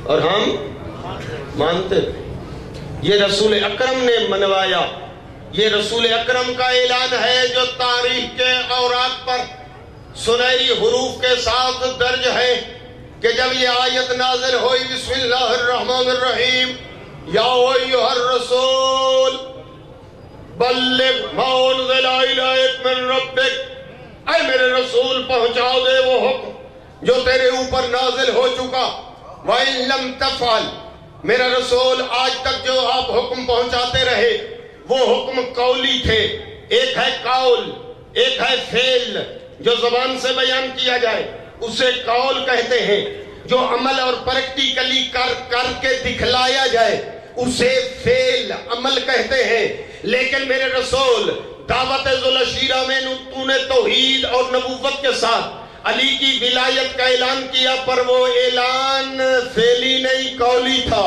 اور ہم مانتے گئے۔ یہ رسول اکرم نے منوایا، یہ رسول اکرم کا اعلان ہے جو تاریخ کے اوراق پر سنہری حروف کے ساتھ درج ہے کہ جب یہ آیت نازل ہوئی بسم اللہ الرحمن الرحیم یا ایھا الرسول بلغ ما انزل الیک من ربک، اے میرے رسول پہنچا دے وہ حکم جو تیرے اوپر نازل ہو چکا۔ وَإِن لَمْ تَفْعَلْ، میرا رسول آج تک جو آپ حکم پہنچاتے رہے وہ حکم قولی تھے، ایک ہے قول، ایک ہے فعل، جو زبان سے بیان کیا جائے اسے قول کہتے ہیں، جو عمل اور پریکٹیکلی کر کے دکھلایا جائے اسے فعل عمل کہتے ہیں۔ لیکن میرے رسول دعوت ذوالعشیرہ میں تو نے توحید اور نبوت کے ساتھ علی کی ولایت کا اعلان کیا، پر وہ اعلان فعلی نہیں قولی تھا۔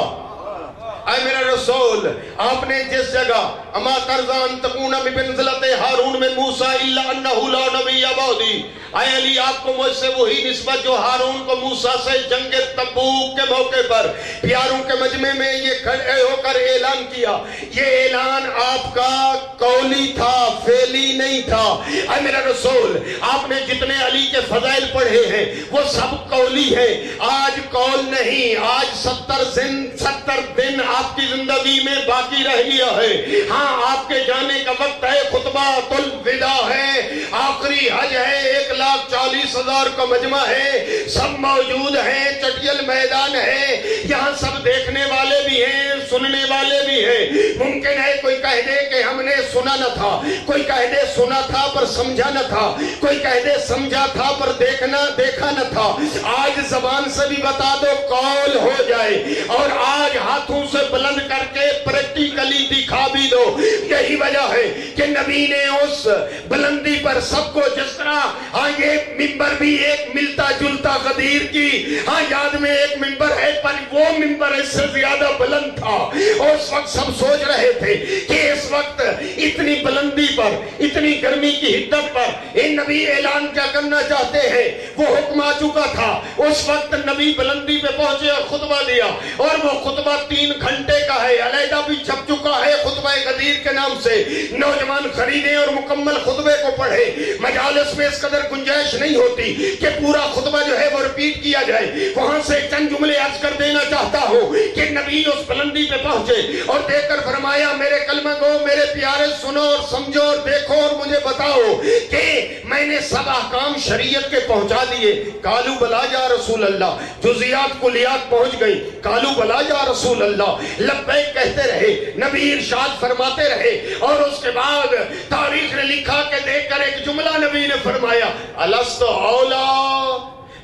اے میرا رسول، آپ نے جس جگہ اما ترضان تکون بمنزلت ہارون من موسیٰ الا انہ لا نبی بعدی، اے علی آپ کو مجھ سے وہی نسبت جو ہارون کو موسیٰ سے جنگ تبوک کے موقع پر پیاروں کے مجمع میں یہ کھڑے ہو کر اعلان کیا، یہ اعلان آپ کا قولی تھا، فعلی نہیں تھا۔ اے میرا رسول، آپ نے جتنے علی کے فضائل پڑھے ہیں وہ سب قولی ہیں، آج قول نہیں، آج 70 دن آپ کی زندگی میں باقی رہ گیا ہے۔ ہاں آپ کے جانے کا وقت ہے، خطبۃ الوداع ہے، آخری حج ہے، 1,40,000 کا مجمع ہے، سب موجود ہیں، چٹیل میدان ہے، یہاں سب دیکھنے والے بھی ہیں، سننے والے بھی ہیں۔ ممکن ہے کوئی کہہ دے کہ ہم نے سنا نہ تھا، کوئی کہہ دے سنا تھا پر سمجھا نہ تھا، کوئی کہہ دے سمجھا تھا پر دیکھا نہ تھا۔ آج زبان سے بھی بتا دو قول ہو جائے، اور آج ہاتھوں سے بلند کر کے پریکٹیکلی دکھا بھی دو۔ یہی وجہ ہے کہ نبی نے اس بلندی پر سب کو، جس طرح ہاں یہ ممبر بھی ایک ملتا جلتا غدیر کی ہاں یاد میں ایک ممبر ہے، پر وہ ممبر اس سے زیادہ بلند تھا۔ اور اس وقت سب سوچ رہے تھے کہ اس وقت اتنی بلندی پر، اتنی گرمی کی حدت پر یہ نبی اعلان کیا کرنا چاہتے ہیں، وہ حکم آ چکا تھا۔ اس وقت نبی بلندی پہ پہنچے اور خطبہ دیا، اور وہ خطبہ 3 گھنٹے کا ہے، علیحدہ بھی چھپ چکا ہے خطبہ غدیر کے نام سے۔ نوجوان خریدیں اور مکمل خطبے کو پڑھے۔ مجالس میں اس قدر گنجائش نہیں ہوتی کہ پورا خطبہ جو ہے وہ ریپیٹ کیا جائے۔ وہاں سے چند جملے عرض کر دینا چاہتا ہوں کہ نبی اس بلندی پہ پہنچے اور دیکھ کر فرمایا، میرے کلمہ گو، میرے پیارے سنو اور سمجھو اور دیکھو اور مجھے بتاؤ کہ میں نے سب احکام شریعت کے پہنچا دیے۔ قالوا بلا یا رسول اللہ، جزیات کلیات پہنچ گئی۔ قالوا بلا یا رسول اللہ، لبیک کہتے رہے، نبی ارشاد فرماتے رہے۔ اور اس کے بعد تاریخ نے لکھا کہ دیکھ کر ایک جملہ نبی نے فرمایا، الست اولا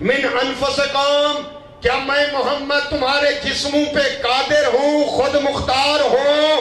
من انفسکم، کیا میں محمد تمہارے جسموں پہ قادر ہوں، خود مختار ہوں،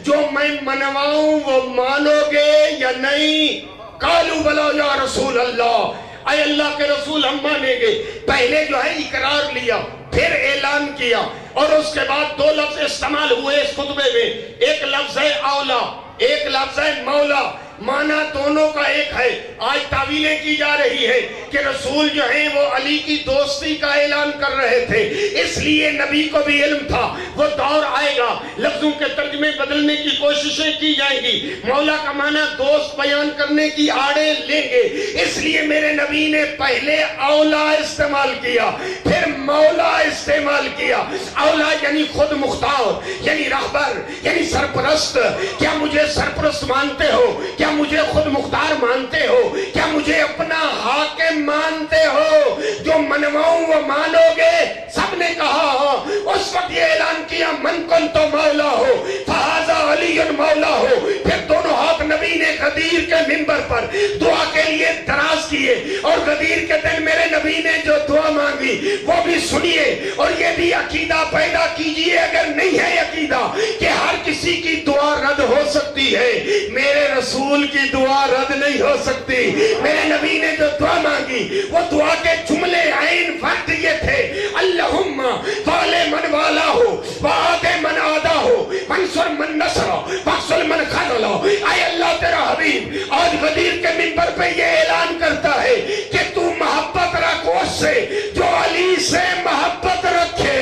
جو میں منواؤں وہ مانو گے یا نہیں؟ قالوا بلا یا رسول اللہ، اے اللہ کے رسول ہم مانیں گے۔ پہلے جو ہے اقرار لیا، پھر اعلان کیا، اور اس کے بعد 2 لفظ استعمال ہوئے اس خطبے میں، ایک لفظ ہے اولا، ایک لفظ ہے مولا۔ معنی دونوں کا ایک ہے۔ آج تعویلیں کی جا رہی ہے کہ رسول جو ہیں وہ علی کی دوستی کا اعلان کر رہے تھے، اس لیے نبی کو بھی علم تھا وہ دور آئے گا، لفظوں کے ترجمے بدلنے کی کوششیں کی جائیں گی، مولا کا معنی دوست بیان کرنے کی آڑیں لیں گے، اس لیے میرے نبی نے پہلے اولا استعمال کیا، پھر مولا استعمال کیا۔ اولا یعنی خود مختار، یعنی رہبر، یعنی سرپرست۔ کیا مجھے سرپرست مانتے ہو؟ کیا مجھے خود مختار مانتے ہو؟ کیا مجھے اپنا حاکم مانتے ہو؟ جو منواؤں وہ مانو گے؟ سب نے کہا ہاں۔ اس وقت یہ اعلان کیا، من کنت مولا ہو فہذا علی مولا ہو۔ پھر دونوں ہاتھ نبی نے غدیر کے منبر پر دعا کے لیے دراز کیے، اور غدیر کے دن میرے نبی نے جو دعا مانگی وہ بھی سنیے، اور یہ بھی عقیدہ پیدا کیجئے اگر نہیں ہے عقیدہ کہ ہر کسی کی دعا رد ہو سکتی ہے، میرے رسول کی دعا رد نہیں ہو سکتی۔ میرے نبی نے جو دعا مانگی وہ دعا کے جملے عین فرد یہ تھے، اللہم والے من والا ہو، وآدے من آدھا ہو، منصر من نصر، وقصل من خذل۔ اے اللہ تیرا حبیب آج غدیر کے منبر پہ یہ اعلان کرتا ہے کہ تو محبت رکھ اس سے جو علی سے محبت رکھے،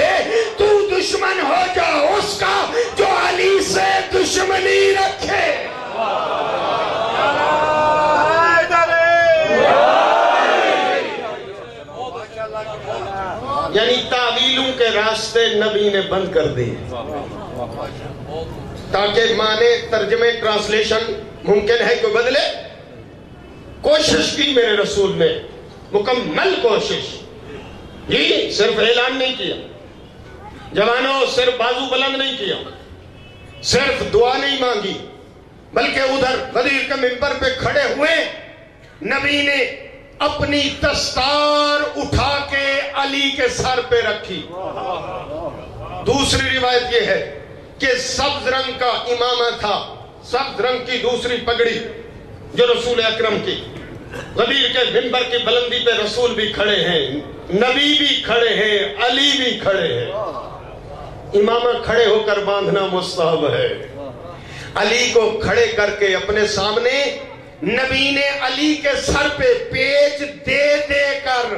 تو دشمن ہو جا اس کا جو علی سے دشمنی رکھے۔ یعنی تعویلوں کے راستے نبی نے بند کر دیے تاکہ معنی ترجمے ٹرانسلیشن ممکن ہے کوئی بدلے۔ کوشش کی میرے رسول نے، مکمل کوشش، یہ صرف اعلان نہیں کیا، جوانوں صرف بازو بلند نہیں کیا، صرف دعا نہیں مانگی، بلکہ ادھر غدیر کے منبر پہ کھڑے ہوئے نبی نے اپنی دستار اٹھا کے علی کے سر پہ رکھی۔ دوسری روایت یہ ہے کہ سبز رنگ کا امامہ تھا، سبز رنگ کی دوسری پگڑی جو رسول اکرم کی۔ غدیر کے منبر کی بلندی پہ رسول بھی کھڑے ہیں، نبی بھی کھڑے ہیں، علی بھی کھڑے ہیں۔ امامہ کھڑے ہو کر باندھنا مستحب ہے۔ علی کو کھڑے کر کے اپنے سامنے نبی نے علی کے سر پہ پیچ دے دے کر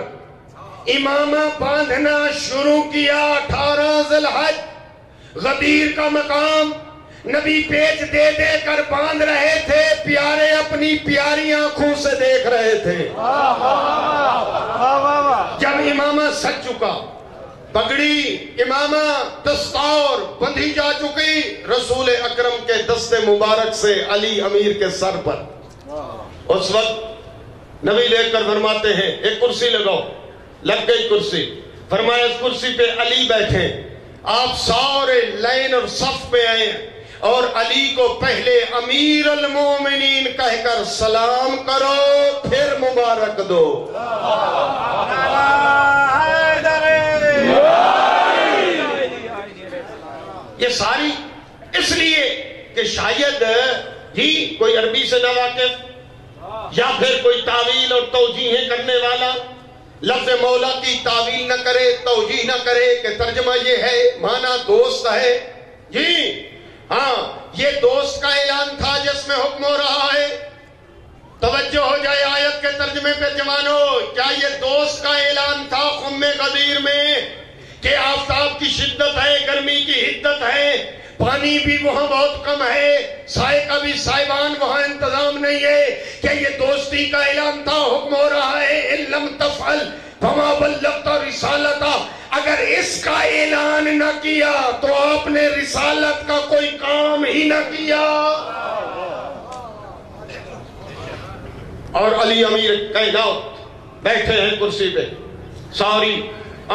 امامہ باندھنا شروع کیا۔ 18 ذی الحج غدیر کا مقام، نبی پیچ دے دے کر باندھ رہے تھے، پیارے اپنی پیاری آنکھوں سے دیکھ رہے تھے۔ جب امامہ سج چکا، پگڑی امامہ دستار بندھی جا چکی، رسول اکرم کے دست مبارک سے علی امیر کے سر پر، اس وقت نبی دیکھ کر فرماتے ہیں ایک کرسی لگاؤ۔ لگ گئی کرسی، فرمایا اس کرسی پہ علی بیٹھے۔ آپ سارے لائن اور صف پہ آئے اور علی کو پہلے امیر المومنین کہہ کر سلام کرو، پھر مبارک دو۔ یہ ساری اس لیے کہ شاید جی کوئی عربی سے نہ واقف یا پھر کوئی تعویل اور توجیہیں کرنے والا لفظ مولا کی تعویل نہ کرے، توجیہ نہ کرے کہ ترجمہ یہ ہے، معنی دوست ہے۔ جی ہاں، یہ دوست کا اعلان تھا جس میں حکم ہو رہا ہے۔ توجہ ہو جائے آیت کے ترجمے پہ جوانو، کیا یہ دوست کا اعلان تھا خم غدیر میں کہ آفتاب کی شدت ہے، گرمی کی حدت ہے، پانی بھی وہاں بہت کم ہے، سائے کا بھی سائبان وہاں انتظام نہیں ہے، کیا یہ دوستی کا اعلان تھا؟ حکم ہو رہا ہے ان لم تفعل فما بلغت رسالتہ۔ اگر اس کا اعلان نہ کیا تو آپ نے رسالت کا کوئی کام ہی نہ کیا۔ اور علی امیر کائنات بیٹھے ہیں کرسی پہ، ساری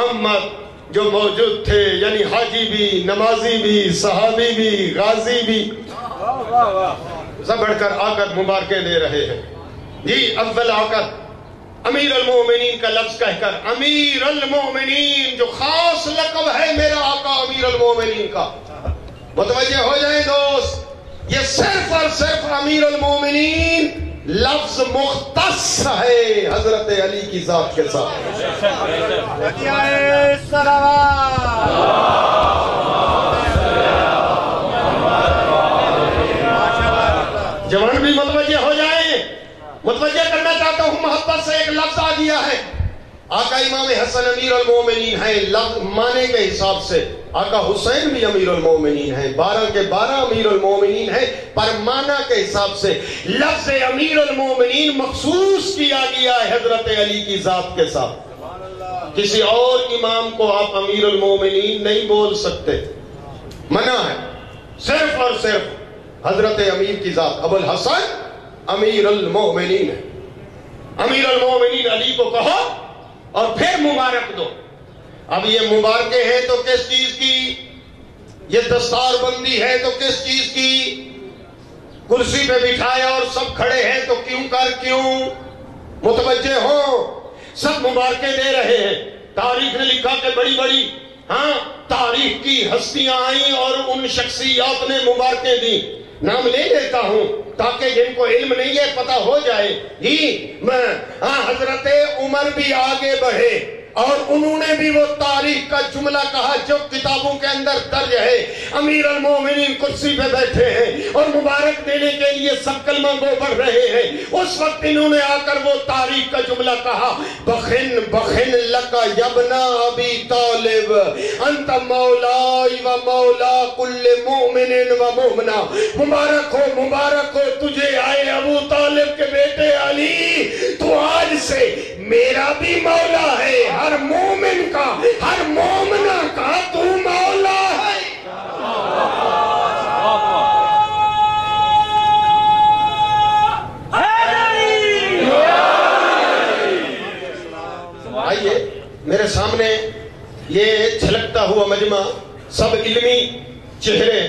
امت جو موجود تھے، یعنی حاجی بھی، نمازی بھی، صحابی بھی، غازی بھی، سب بڑھ کر آ کر مبارکیں دے رہے ہیں۔ جی اول آ کر امیر المومنین کا لفظ کہہ کر، امیر المومنین جو خاص لقب ہے میرا آقا امیر المومنین کا، متوجہ ہو جائیں دوست، یہ صرف اور صرف امیر المومنین لفظ مختص ہے حضرت علی کی ذات کے ساتھ۔ جوان بھی متوجہ ہو جائیں، متوجہ کرنا چاہتا ہوں، محبت سے ایک لفظ آ گیا ہے۔ آقا امام حسن امیر المومنین ہیں لفظ معنی کے حساب سے، آقا حسین بھی امیر المومنین ہیں، 12 کے 12 امیر المومنین ہیں، پر معنی کے حساب سے لفظ امیر المومنین مخصوص کیا گیا ہے حضرت علی کی ذات کے ساتھ۔ کسی اور امام کو آپ امیر المومنین نہیں بول سکتے، منع ہے، صرف اور صرف حضرت امیر کی ذات ابو الحسن امیر المومنین ہے۔ امیر المومنین علی کو کہو اور پھر مبارک دو۔ اب یہ مبارکیں ہیں تو کس چیز کی؟ یہ دستار بندی ہے تو کس چیز کی؟ کرسی پہ بٹھایا اور سب کھڑے ہیں تو کیوں؟ متوجہ ہوں، سب مبارکیں دے رہے ہیں۔ تاریخ نے لکھا کہ بڑی بڑی تاریخ کی ہستیاں آئیں اور ان شخصیات نے مبارکیں دی۔ نام لے لیتا ہوں تاکہ جن کو علم نہیں ہے پتہ ہو جائے۔ حضرت عمر بھی آگے بڑھے اور انہوں نے بھی وہ تاریخ کا جملہ کہا جو کتابوں کے اندر درج ہے۔ امیر المومنین کرسی پہ بیٹھے ہیں اور مبارک دینے کے لیے سب کلمہ گو پڑھ رہے ہیں، اس وقت انہوں نے آ کر وہ تاریخ کا جملہ کہا، بخن بخن لکا یبنا ابی طالب انت مولائی و مولا کل مومن و مومنہ۔ مبارک ہو تجھے آئے ابو طالب کے بیٹے علی، تو آج سے میرا بھی مولا ہے، ہر مومن کا، ہر مومنہ کا تو مولا ہے۔ آئیے میرے سامنے یہ چھلکتا ہوا مجمع، سب علمی چہرے،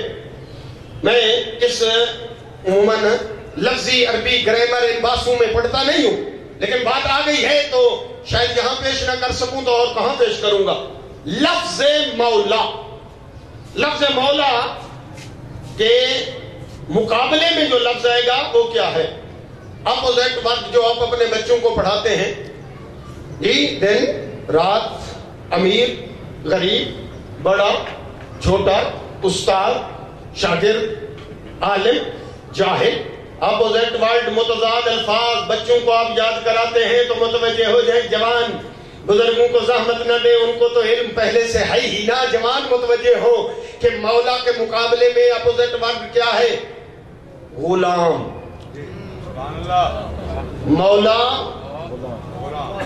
میں اس عموماً لفظی عربی گرامر ان باسوں میں پڑھتا نہیں ہوں، لیکن بات آ گئی ہے تو شاید یہاں پیش نہ کر سکوں تو اور کہاں پیش کروں گا. لفظ مولا، لفظ مولا کے مقابلے میں جو لفظ آئے گا وہ کیا ہے؟ اپوزٹ ورڈ جو آپ اپنے بچوں کو پڑھاتے ہیں، دن، رات، امیر، غریب، بڑا، چھوٹا، استاد، شاگرد، عالم، جاہل. اپوزٹ ورڈ متضاد الفاظ بچوں کو آپ یاد کراتے ہیں تو متوجہ ہو جائیں. جوان بزرگوں کو زحمت نہ دیں، ان کو تو علم پہلے سے ہے ہی نہ. جوان متوجہ ہو کہ مولا کے مقابلے میں اپوزٹ ورڈ کیا ہے؟ غلام. مولا،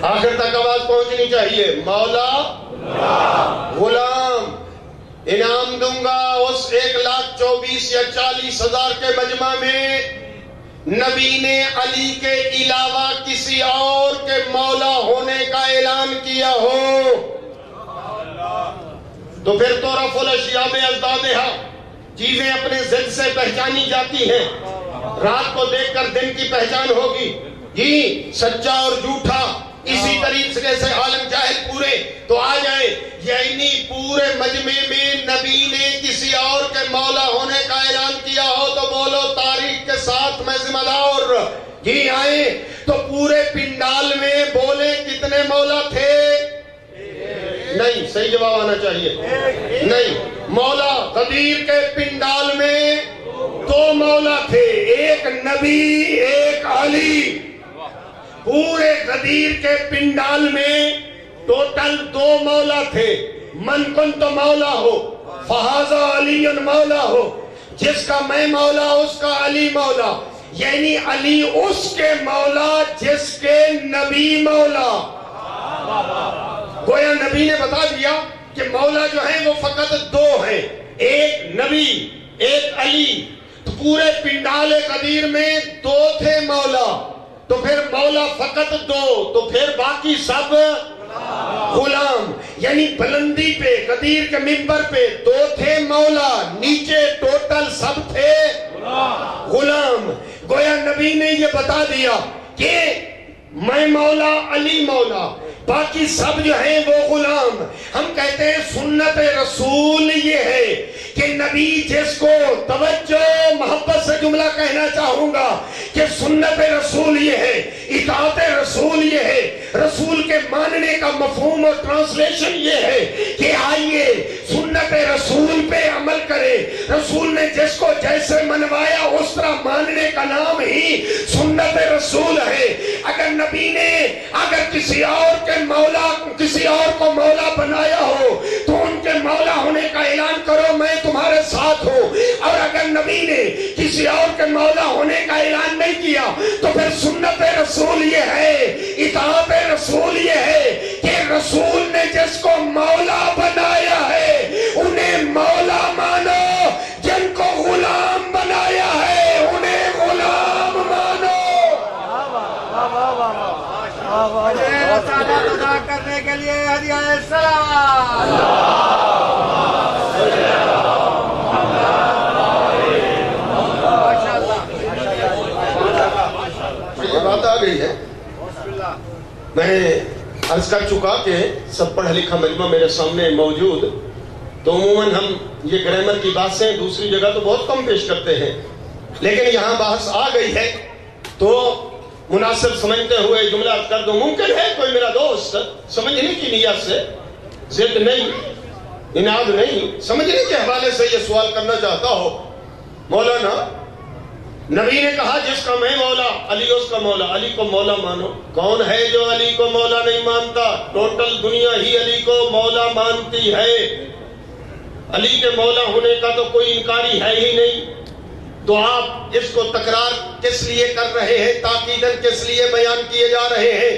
آخر تک آواز پہنچنی چاہیے. مولا، غلام. انعام دوں گا اس 1,24,000 یا 40,000 کے مجمع میں نبی نے علی کے علاوہ کسی اور کے مولا ہونے کا اعلان کیا ہو تو پھر تو رفع الاشیاء میں ازدادہا، چیزیں اپنے ضد سے پہچانی جاتی ہیں. رات کو دیکھ کر دن کی پہچان ہوگی. جی سچا اور جھوٹا اسی طریقے سے عالم جاہل پورے تو آ جائیں. یعنی پورے مجمع میں نبی نے کسی اور کے مولا ہونے کا اعلان کیا ہو تو بولو تاریخ کے ساتھ میں ذمہ دار. جی آئیں تو پورے پنڈال میں بولے کتنے مولا تھے؟ نہیں، صحیح جواب آنا چاہیے. نہیں، مولا غدیر کے پنڈال میں 2 مولا تھے، ایک نبی ایک علی. پورے غدیر کے پنڈال میں ٹوٹل 2 مولا تھے. من کنت مولا ہو فہذا علی مولا ہو، جس کا میں مولا اس کا علی مولا. یعنی علی اس کے مولا جس کے نبی مولا. گویا نبی نے بتا دیا کہ مولا جو ہیں وہ فقط 2 ہیں، ایک نبی ایک علی. تو پورے پنڈال قدیر میں 2 تھے مولا، تو پھر مولا فقط 2، تو پھر باقی سب غلام. یعنی بلندی پہ قدیر کے منبر پہ 2 تھے مولا، نیچے ٹوٹل سب تھے غلام. گویا نبی نے یہ بتا دیا کہ میں مولا علی مولا، باقی سب جو ہیں وہ غلام. ہم کہتے ہیں سنت رسول یہ ہے کہ نبی جس کو توجہ محبت سے جملہ کہنا چاہوں گا کہ سنت رسول یہ ہے، اطاعت رسول یہ ہے. رسول کے ماننے کا مفہوم اور ٹرانسلیشن یہ ہے کہ آئیے سنت رسول پہ عمل کرے. رسول نے جس کو جیسے منوایا اس طرح ماننے کا نام ہی سنت رسول ہے. اگر نبی نے کسی اور کو مولا بنایا ہو تو ان کے مولا ہونے کا اعلان کرو، میں تمہارے ساتھ ہوں. اور اگر نبی نے کسی اور کے مولا ہونے کا اعلان نہیں کیا تو پھر سنت رسول یہ ہے، اطاعت رسول یہ ہے کہ رسول نے جس کو مولا بنایا ہے انہیں مولا مانو، جن کو غلام بنایا ہے انہیں غلام مانو. رسالت ادا کرنے کے لیے ہدیہ السلام. یہ بات آ گئی ہے. میں عرض کر چکا کہ سب پڑھا لکھا مجمع میرے سامنے موجود، تو عموماً ہم یہ گرامر کی باتیں دوسری جگہ تو بہت کم پیش کرتے ہیں، لیکن یہاں بحث آ گئی ہے تو مناسب سمجھتے ہوئے جملہ کر دو. ممکن ہے کوئی میرا دوست سمجھنے کی نیت سے، ضد نہیں، اناد نہیں، سمجھنے کے حوالے سے یہ سوال کرنا چاہتا ہو. مولانا نبی نے کہا جس کا میں مولا علی اس کا مولا، علی کو مولا مانو. کون ہے جو علی کو مولا نہیں مانتا؟ ٹوٹل دنیا ہی علی کو مولا مانتی ہے. علی کے مولا ہونے کا تو کوئی انکاری ہے ہی نہیں. تو آپ اس کو تکرار کس لیے کر رہے ہیں، تاکیدن کس لیے بیان کیے جا رہے ہیں؟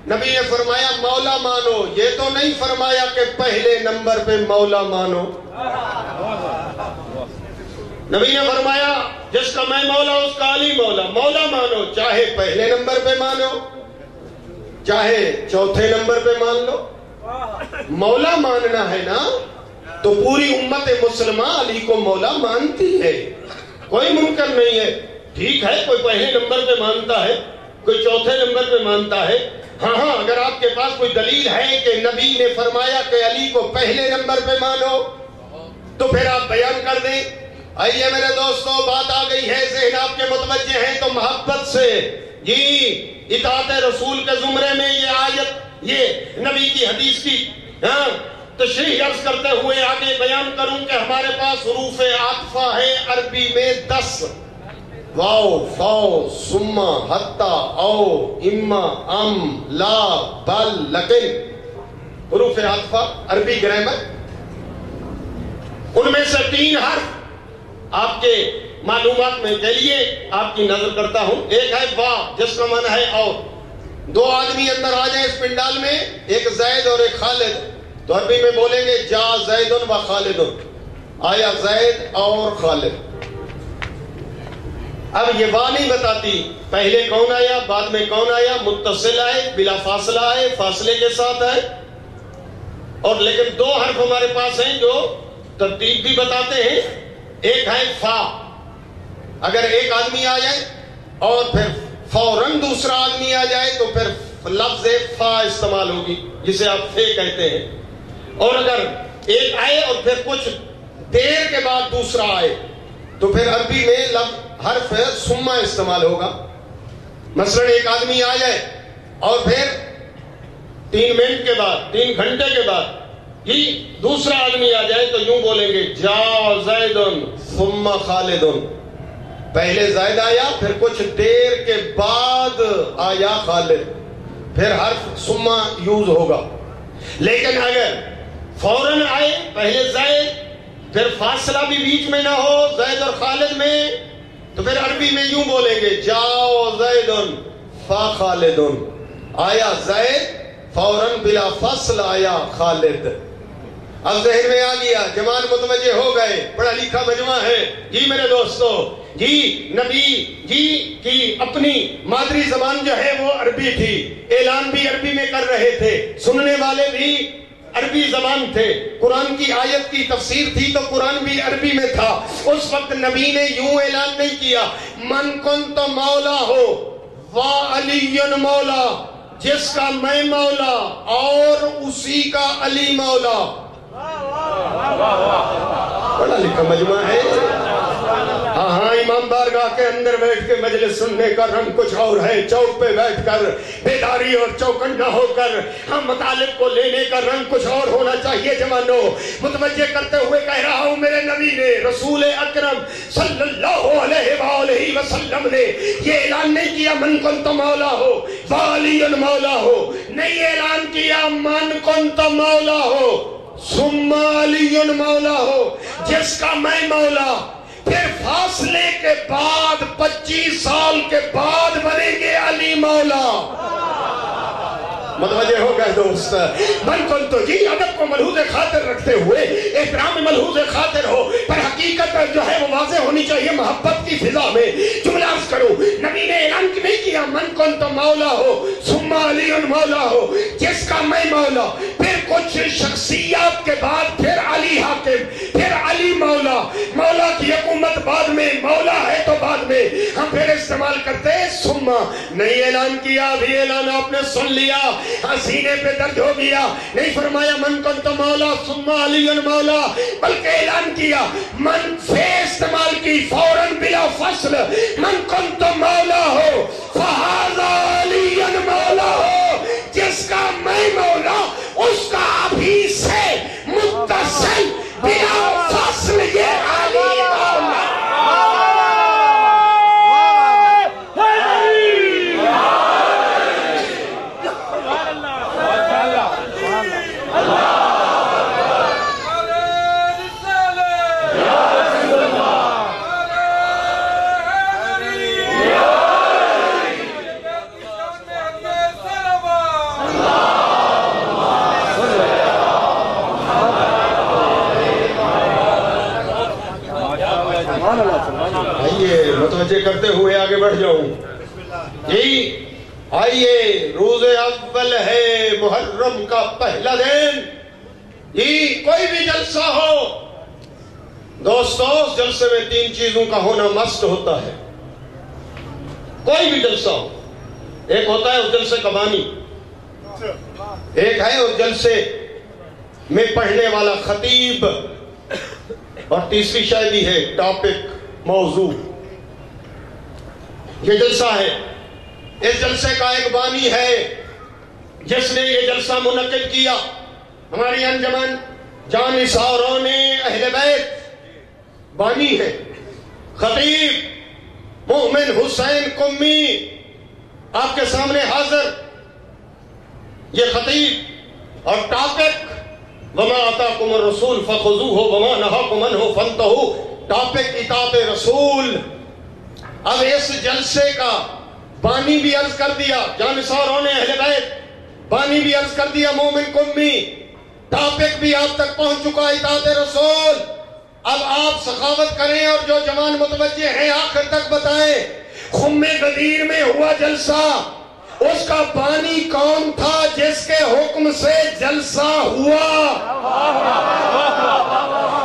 نبی نے فرمایا مولا مانو، یہ تو نہیں فرمایا کہ پہلے نمبر پہ مولا مانو. نبی نے فرمایا جس کا میں مولا اس کا علی مولا. مولا مانو چاہے پہلے نمبر پہ مانو چاہے چوتھے نمبر پہ مان لو. مولا ماننا ہے نا تو پوری امت مسلمہ علی کو مولا مانتی ہے، کوئی منکر نہیں ہے. ٹھیک ہے کوئی پہلے نمبر پہ مانتا ہے، کوئی چوتھے نمبر پہ مانتا ہے. ہاں اگر آپ کے پاس کوئی دلیل ہے کہ نبی نے فرمایا کہ علی کو پہلے نمبر پہ مانو تو پھر آپ بیان کر دیں. آئیے میرے دوستو، بات آ گئی ہے، ذہن آپ کے متوجہ ہیں تو محبت سے اطاعت رسول کے زمرے میں یہ آیت، یہ نبی کی حدیث کی تشریح عرض کرتے ہوئے آگے بیان کروں کہ ہمارے پاس حروف عاطفہ ہے عربی میں 10. واو، فاو، ثم، حتی، او، اما، ام، لا، بل، لیکن. حروف عاطفہ عربی گرامر، ان میں سے 3 حرف آپ کے معلومات میں کے لیے آپ کی نظر کرتا ہوں. ایک ہے وا، جس کا معنی ہے اور. 2 آدمی اندر آ جائیں اس پنڈال میں، ایک زید اور ایک خالد، تو عربی میں بولیں گے جا زیدن و خالدن. آیا زید اور خالد. اب یہ وا نہیں بتاتی پہلے کون آیا بعد میں کون آیا، متصل آئے، بلا فاصلہ آئے، فاصلے کے ساتھ آئے. اور لیکن 2 حرف ہمارے پاس ہیں جو ترتیب بھی بتاتے ہیں. ایک ہے فا، اگر ایک آدمی آ جائے اور پھر فوراً دوسرا آدمی آ جائے تو پھر لفظ فا استعمال ہوگی، جسے آپ فے کہتے ہیں. اور اگر ایک آئے اور پھر کچھ دیر کے بعد دوسرا آئے تو پھر عربی میں لفظ حرف ثم استعمال ہوگا. مثلا ایک آدمی آ جائے اور پھر 3 منٹ کے بعد، 3 گھنٹے کے بعد دوسرا آدمی آ جائے تو یوں بولیں گے جا زیدن ثم خالدن. پہلے زید آیا، پھر کچھ دیر کے بعد آیا خالد، پھر حرف ثم یوز ہوگا. لیکن اگر فوراً آئے، پہلے زید پھر فاصلہ بھی بیچ میں نہ ہو زید اور خالد میں، تو پھر عربی میں یوں بولیں گے جاؤ زیدن فا خالدن. آیا زید، فوراً بلا فصل آیا خالد. اب ذہن میں آ گیا، جوان متوجہ ہو گئے، پڑھا لکھا مجمع ہے. میرے دوستو، نبی کی اپنی مادری زبان جو ہے وہ عربی تھی، اعلان بھی عربی میں کر رہے تھے، سننے والے بھی عربی زبان تھے. قرآن کی آیت کی تفسیر تھی تو قرآن بھی عربی میں تھا. اس وقت نبی نے یوں اعلان نہیں کیا من کنت مولا ہو وا علی مولا، جس کا میں مولا اور اسی کا علی مولا. بڑا لکھا مجمع ہے. ہاں امام بارگاہ کے اندر بیٹھ کے مجلس سننے کا رنگ کچھ اور ہے، چوک پہ بیٹھ کر بیداری اور چوکنا ہو کر ہم مطالب کو لینے کا رنگ کچھ اور ہونا چاہیے. جوانوں، متوجہ کرتے ہوئے کہہ رہا ہوں، میرے نبی نے، رسول اکرم صلی اللہ علیہ وآلہ وسلم نے یہ اعلان نہیں کیا من کنت مولا ہو وعلی مولا ہو، نہیں اعلان کیا من کنت مولا ہو ثم علی مولا ہو، جس کا میں مولا. پھر فاصلے کے بعد 25 سال کے بعد بنیں گے علی مولا. متوجہ ہو گئے دوست. من کن تو ادب کو ملحوظ خاطر رکھتے ہوئے، احترام ملحوظ خاطر ہو، پر حقیقت جو ہے وہ واضح ہونی چاہیے محبت کی فضا میں. جملہ عرض کروں، نبی نے اعلان نہیں کیا من کن تو مولا ہو ثم علی مولا ہو، جس کا میں مولا. پھر کچھ شخصیات کے بعد پھر علی حاکم، پھر علی مولا. مولا کی حکومت بعد میں، مولا ہے تو بعد میں. ہم پھر استعمال کرتے ثم. نہیں اعلان کیا، ابھی اعلان آپ نے سن لیا، سینے پہ درد ہو گیا. نہیں فرمایا من کنت مولا ثم علی مولا، بلکہ اعلان کیا من سے استعمال کی فوراً بلا فصل. من کنت مولا ہو فہذا علی مولا ہو، جس کا میں مولا اس کا ابھی سے متصل بلا فصل یہ علی مولا. متوجہ کرتے ہوئے آگے بڑھ جاؤں. آئیے، روز اول ہے محرم کا پہلا دن. کوئی بھی جلسہ ہو دوستو، اس جلسے میں 3 چیزوں کا ہونا مست ہوتا ہے. کوئی بھی جلسہ ہو، ایک ہوتا ہے اس جلسے کا بانی، ایک ہے اس جلسے میں پڑھنے والا خطیب، اور تیسری شاید ہے ٹاپک، موضوع۔ یہ جلسہ ہے، اس جلسے کا ایک بانی ہے جس نے یہ جلسہ منعقد کیا، ہماری انجمن جان نثاران اہل بیت بانی ہے خطیب مومن حسین قمی، آپ کے سامنے حاضر یہ خطیب، اور ٹاپک وما آتاکم الرسول فخذوہ وما نہاکم عنہ فانتہوا، ٹاپک اطاعت رسول۔ اب اس جلسے کا بانی بھی عرض کر دیا جانثاران اہل بیت، بانی بھی عرض کر دیا مومن قمی، ٹاپک بھی آپ تک پہنچ چکا اطاعت رسول۔ اب آپ سخاوت کریں اور جو جوان متوجہ ہیں آخر تک بتائیں، خم غدیر میں ہوا جلسہ، اس کا بانی کون تھا جس کے حکم سے جلسہ ہوا؟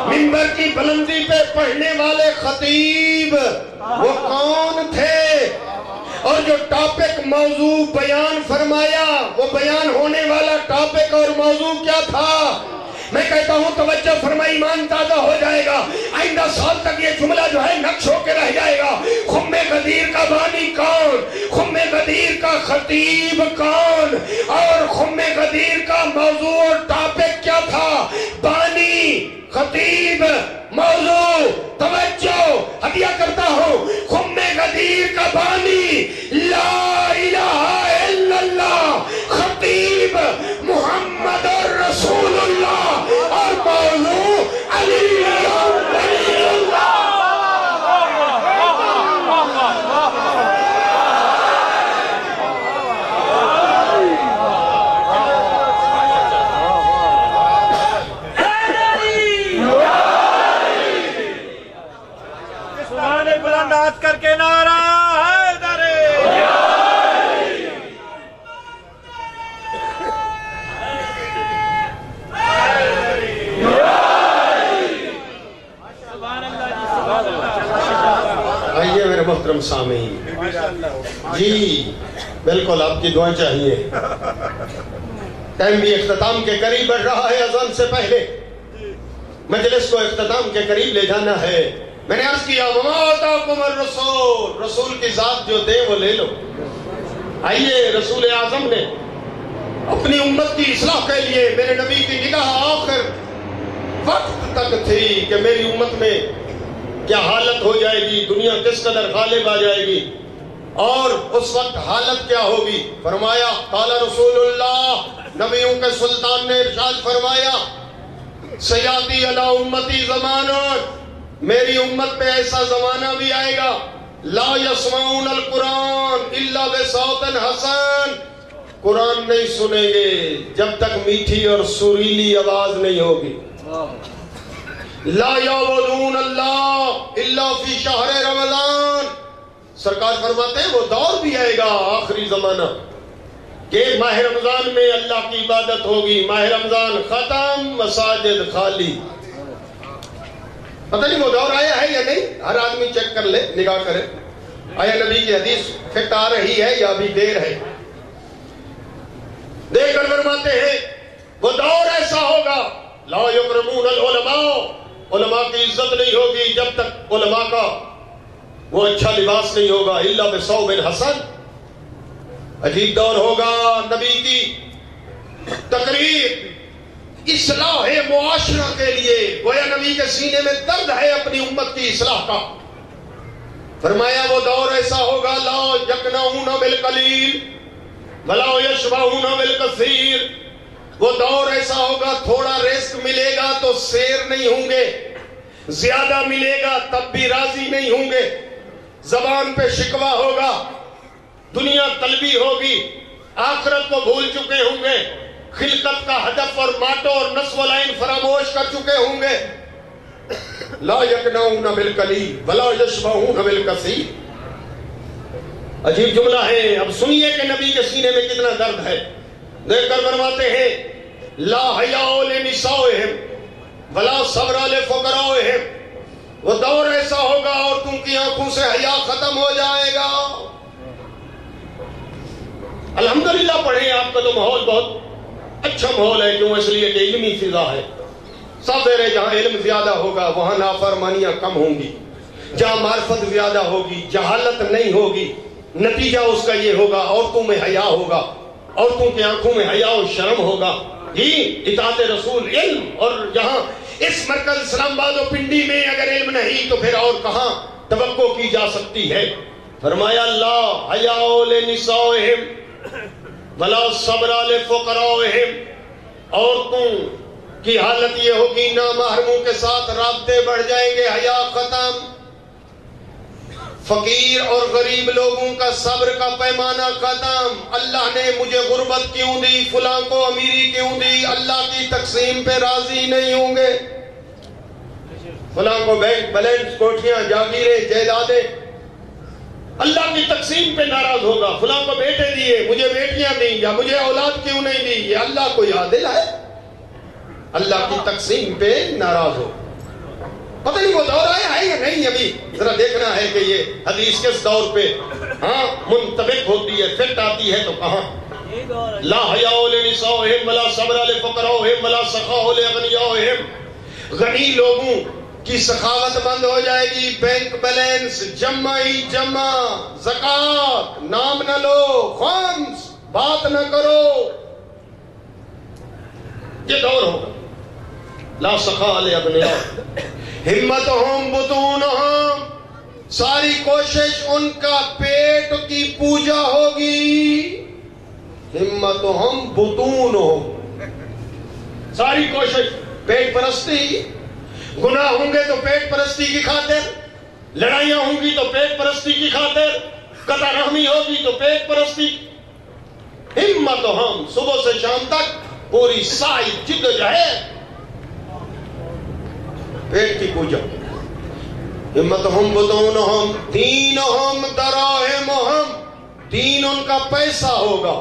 منبر کی بلندی پہ پڑھنے والے خطیب وہ کون تھے؟ اور جو ٹاپک موضوع بیان فرمایا، وہ بیان ہونے والا ٹاپک اور موضوع کیا تھا؟ میں کہتا ہوں توجہ فرمائی، ایمان تازہ ہو جائے گا، آئندہ سال تک یہ جملہ جو ہے نقش ہو کے رہ جائے گا۔ خم غدیر کا بانی کون، خم غدیر کا خطیب کون، اور خم غدیر کا موضوع اور ٹاپک کیا تھا؟ بانی، خطیب، موضوع۔ توجہ، ہدیہ کرتا ہوں، خم غدیر کا بانی لا الہ الا اللہ، خطیب محمد رسول اللہ، اور موضوع علی اللہ۔ بلند ہاتھ کر کے نعرہ حیدر۔ آئیے میرے محترم سامعین، جی بالکل آپ کی دعائیں چاہیے، ٹائم بھی اختتام کے قریب بڑھ رہا ہے، اذان سے پہلے مجلس کو اختتام کے قریب لے جانا ہے۔ میں نے عرض کیا وما آتاکم الرسول، رسول کی ذات جو دے وہ لے لو۔ آئیے، رسول اعظم نے اپنی امت کی اصلاح کے لیے، میرے نبی کی نگاہ آخر وقت تک تھی کہ میری امت میں کیا حالت ہو جائے گی، دنیا کس قدر غالب آ جائے گی، اور اس وقت حالت کیا ہوگی۔ فرمایا قال رسول اللہ، نبیوں کے سلطان نے ارشاد فرمایا سیاتی علی امتی زمانہ، میری امت پہ ایسا زمانہ بھی آئے گا لا یسمعون القرآن الا بصوت حسن، قرآن نہیں سنیں گے جب تک میٹھی اور سریلی آواز نہیں ہوگی۔ لا یعبدون اللہ الا فی شہر رمضان، سرکار فرماتے ہیں وہ دور بھی آئے گا آخری زمانہ کہ ماہ رمضان میں اللہ کی عبادت ہوگی، ماہ رمضان ختم، مساجد خالی۔ پتہ نہیں وہ دور آیا ہے یا نہیں، ہر آدمی چیک کر لے، نگاہ کرے، آیا نبی کی حدیث فٹ آ رہی ہے یا ابھی دیر ہے۔ دیکھ کر فرماتے ہیں وہ دور ایسا ہوگا لا یکرمون العلماء، علماء کی عزت نہیں ہوگی جب تک علماء کا وہ اچھا لباس نہیں ہوگا، الا بثوب حسن۔ عجیب دور ہوگا، نبی کی تقریر اصلاح معاشرہ کے لیے، گویا نبی کے سینے میں درد ہے اپنی امت کی اصلاح کا۔ فرمایا وہ دور ایسا ہوگا لا یقنعون بالقلیل ولا یشبعون بالکثیر، وہ دور ایسا ہوگا تھوڑا رزق ملے گا تو سیر نہیں ہوں گے، زیادہ ملے گا تب بھی راضی نہیں ہوں گے، زبان پہ شکوہ ہوگا، دنیا طلبی ہوگی، آخرت کو بھول چکے ہوں گے، خلقت کا ہدف اور ماٹو اور نسب العین فراموش کر چکے ہوں گے۔ لا یقنعون بالقلیل ولا یشبعون بالکثیر، عجیب جملہ ہے۔ اب سنیے کہ نبی کے سینے میں کتنا درد ہے۔ دیکھ کر فرماتے ہیں لا حیاء لنسائہم ولا صبر لفقرائہم، وہ دور ایسا ہوگا عورتوں کی آنکھوں سے حیا ختم ہو جائے گا، الحمدللہ پڑھیں، آپ کا تو ماحول بہت اچھا ماحول ہے. کیوں؟ اس لیے کہ علمی فضا ہے. ظاہر ہے جہاں علم زیادہ ہوگا وہاں نافرمانیاں کم ہوں گی. جہاں معرفت زیادہ ہوگی جہالت نہیں ہوگی. نتیجہ اس کا یہ ہوگا عورتوں میں حیا ہوگا، عورتوں کی آنکھوں میں حیا و شرم ہوگا. اطاعت رسول علم. اور یہاں اس مرکز اسلام آباد و پنڈی میں اگر علم نہیں تو پھر اور کہاں توقع کی جا سکتی ہے؟ فرمایا لا حیاء لنسائہم ولا صبر لفقرائہم. عورتوں کی حالت یہ ہوگی نامحرموں کے ساتھ رابطے بڑھ جائیں گے، حیا ختم. فقیر اور غریب لوگوں کا صبر کا پیمانہ ختم. اللہ نے مجھے غربت کیوں دی، فلاں کو امیری کیوں دی؟ اللہ کی تقسیم پہ راضی نہیں ہوں گے. فلاں کو بینک بیلنس، کوٹھیاں، جاگیریں، جائیدادیں، اللہ کی تقسیم پہ ناراض ہوگا. فلاں کو بیٹے دیے، مجھے بیٹیاں دیں، یا مجھے اولاد کیوں نہیں دی؟ یہ اللہ کوئی عادل ہے؟ اللہ کی تقسیم پہ ناراض ہو. پتہ نہیں وہ دور آیا ہے یا نہیں. ابھی ذرا دیکھنا ہے کہ یہ حدیث کس دور پہ منطبق ہوتی ہے، فٹ آتی ہے تو کہاں. لا حیاء لنسائہم ولا صبر لفقرائہم ولا سخاء لاغنیائہم. غنی لوگوں کی سخاوت بند ہو جائے گی، بینک بیلنس جمع ہی جمع، زکوٰۃ نام نہ لو، خمس بات نہ کرو. یہ دور ہوگا. لا سخاء لاغنیائہم ہمتہم بطونہم. ساری کوشش ان کا پیٹ کی پوجا ہوگی. ہمتہم بطونہم، ساری کوشش پیٹ پرستی. گناہ ہوں گے تو پیٹ پرستی کی خاطر، لڑائیاں ہوں گی تو پیٹ پرستی کی خاطر، قطع رحمی ہوگی تو پیٹ پرستی. ہمتہم، صبح سے شام تک پوری سائی جد و جہد پیٹ کی پوجا. ہمتہم بطونہم دینہم دراہمہم، دین ان کا پیسہ ہوگا.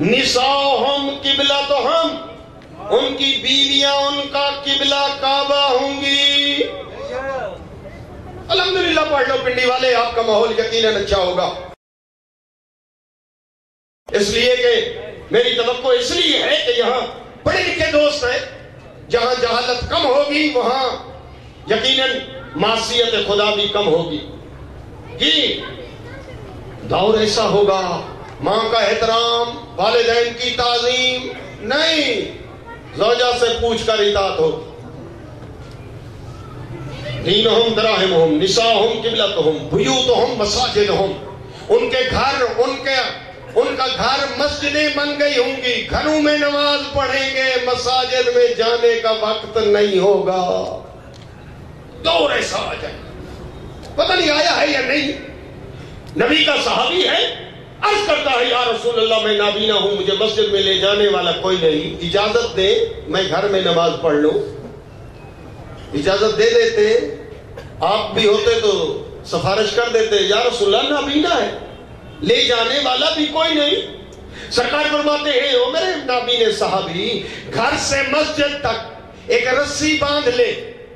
نساؤہم قبلتہم، ان کی بیویاں ان کا قبلہ کعبہ ہوں گی. الحمدللہ پڑھ لو پنڈی والے، آپ کا ماحول یقیناً اچھا ہوگا. اس لیے کہ میری توقع اس لیے ہے کہ یہاں پڑھے لکھے دوست ہیں. جہاں جہالت کم ہوگی وہاں یقیناً معصیت خدا بھی کم ہوگی. دور ایسا ہوگا ماں کا احترام، والدین کی تعظیم نہیں، زوجہ سے پوچھ کر اطاعت ہوگی. دینہم دراہمہم نساؤہم قبلتہم بیوتہم مساجدہم. ان کے گھر، ان کا گھر مسجدیں بن گئی ہوں گی. گھروں میں نماز پڑھیں گے، مساجد میں جانے کا وقت نہیں ہوگا. دور ایسا آ جائے. پتہ نہیں آیا ہے یا نہیں. نبی کا صحابی ہے، عرض کرتا ہے یا رسول اللہ میں نابینا ہوں، مجھے مسجد میں لے جانے والا کوئی نہیں، اجازت دے میں گھر میں نماز پڑھ لوں. اجازت دے دیتے. آپ بھی ہوتے تو سفارش کر دیتے یا رسول اللہ نابینا ہے، لے جانے والا بھی کوئی نہیں. سرکار فرماتے ہیں او میرے نابینے صحابی، گھر سے مسجد تک ایک رسی باندھ لے.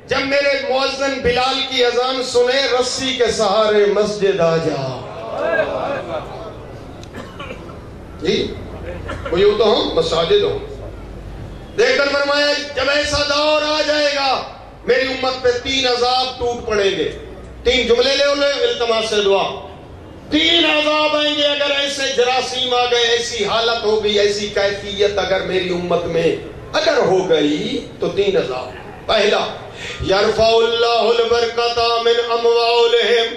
جب میرے مؤذن بلال کی اذان سنے، رسی کے سہارے مسجد آ جا. جی بیوتہم مساجدہم. دیکھ کر فرمایا جب ایسا دور آ جائے گا میری امت پہ 3 عذاب ٹوٹ پڑیں گے. 3 جملے لے لے التماس سے دعا. 3 عذاب آئیں گے اگر ایسے جراثیم آ گئے، ایسی حالت ہو گئی، ایسی کیفیت اگر میری امت میں اگر ہو گئی تو 3 عذاب. پہلا، یرفع اللہ البرکۃ من اموالہم،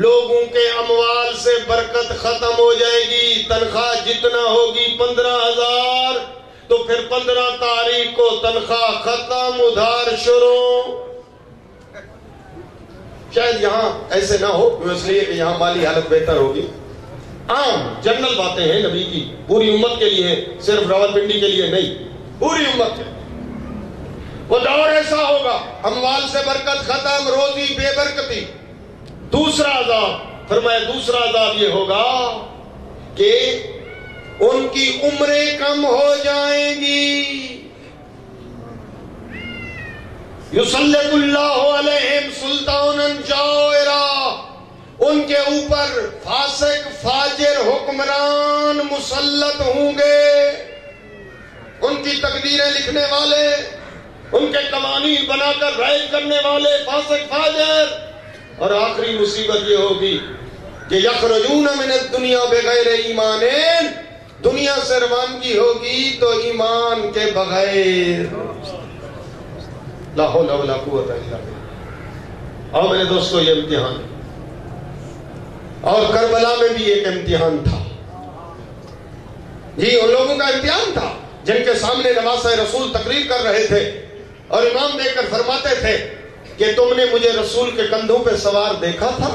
لوگوں کے اموال سے برکت ختم ہو جائے گی. تنخواہ جتنا ہوگی 15,000 تو پھر 15 تاریخ کو تنخواہ ختم، ادھار شروع. شاید یہاں ایسے نہ ہو، اس لیے کہ یہاں مالی حالت بہتر ہوگی. عام جنرل باتیں ہیں نبی کی، پوری امت کے لیے، صرف راولپنڈی کے لیے نہیں، پوری امت کے. وہ دور ایسا ہوگا اموال سے برکت ختم، روزی بے برکتی. دوسرا عذاب فرمایا، دوسرا عذاب یہ ہوگا کہ ان کی عمریں کم ہو جائیں گی. یسلط اللہ علیہم سلطانا جائرا، ان کے اوپر فاسق فاجر حکمران مسلط ہوں گے، ان کی تقدیریں لکھنے والے، ان کے قوانین بنا کر رائج کرنے والے فاسق فاجر. اور آخری مصیبت یہ ہوگی کہ یخرجون من الدنیا بغیر ایمان، دنیا سے روانگی ہوگی تو ایمان کے بغیر. لا حول ولا قوت الا باللہ. اور میرے دوستو یہ امتحان، اور کربلا میں بھی ایک امتحان تھا. جی ان لوگوں کا امتحان تھا جن کے سامنے نواسہ رسول تقریر کر رہے تھے اور امام دیکھ کر فرماتے تھے کہ تم نے مجھے رسول کے کندھوں پہ سوار دیکھا تھا.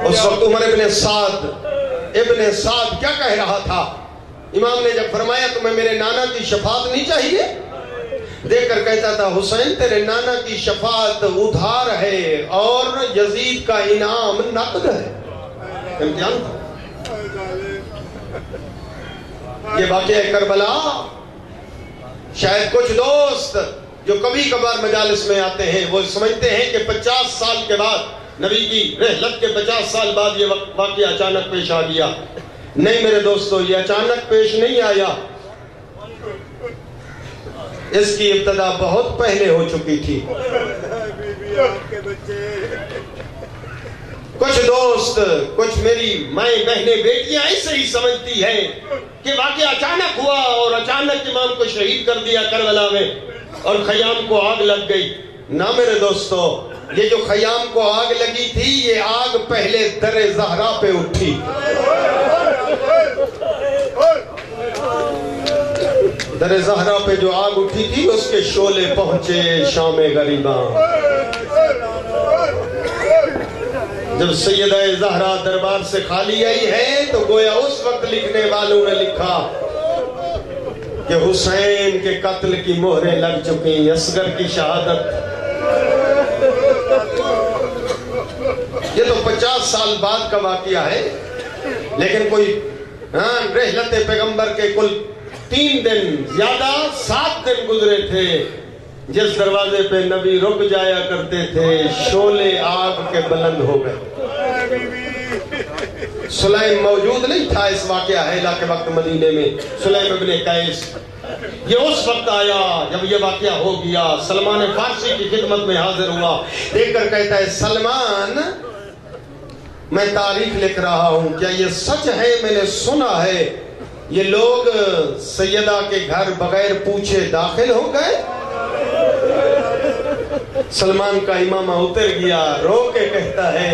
اس وقت عمر ابن سعد کیا کہہ رہا تھا؟ امام نے جب فرمایا تمہیں میرے نانا کی شفاعت نہیں چاہیے، دیکھ کر کہتا تھا حسین تیرے نانا کی شفاعت ادھار ہے اور یزید کا انعام نقد ہے. امتحان تھا. یہ واقعہ کربلا، شاید کچھ دوست جو کبھی کبھار مجالس میں آتے ہیں وہ سمجھتے ہیں کہ 50 سال کے بعد، نبی کی رحلت کے 50 سال بعد یہ واقعہ اچانک پیش آ گیا. نہیں میرے دوستو، یہ اچانک پیش نہیں آیا، اس کی ابتدا بہت پہلے ہو چکی تھی. کچھ دوست، کچھ میری مائیں بہنیں بیٹیاں ایسے ہی سمجھتی ہیں کہ واقعہ اچانک ہوا اور اچانک امام کو شہید کر دیا کربلا میں اور خیام کو آگ لگ گئی. نہ میرے دوستو، یہ جو خیام کو آگ لگی تھی یہ آگ پہلے در زہرا پہ اٹھی. در زہرا پہ جو آگ اٹھی تھی اس کے شعلے پہنچے شام غریباں. جب سیدہ زہرا دربار سے خالی آئی ہے تو گویا اس وقت لکھنے والوں نے لکھا کہ حسین کے قتل کی مہریں لگ چکی، اصغر کی شہادت. یہ تو 50 سال بعد کا واقعہ ہے، لیکن کوئی رحلت پیغمبر کے کل 3 دن، زیادہ 7 دن گزرے تھے جس دروازے پہ نبی رک جایا کرتے تھے شعلے آگ کے بلند ہو گئے. سلیم موجود نہیں تھا اس واقعہ حیلہ کے وقت مدینے میں. سلیم ابن قیس یہ اس وقت آیا جب یہ واقعہ ہو گیا. سلمان فارسی کی خدمت میں حاضر ہوا، دیکھ کر کہتا ہے سلمان میں تاریخ لکھ رہا ہوں، کیا یہ سچ ہے؟ میں نے سنا ہے یہ لوگ سیدہ کے گھر بغیر پوچھے داخل ہو گئے. سلمان کا امامہ اتر گیا، رو کے کہتا ہے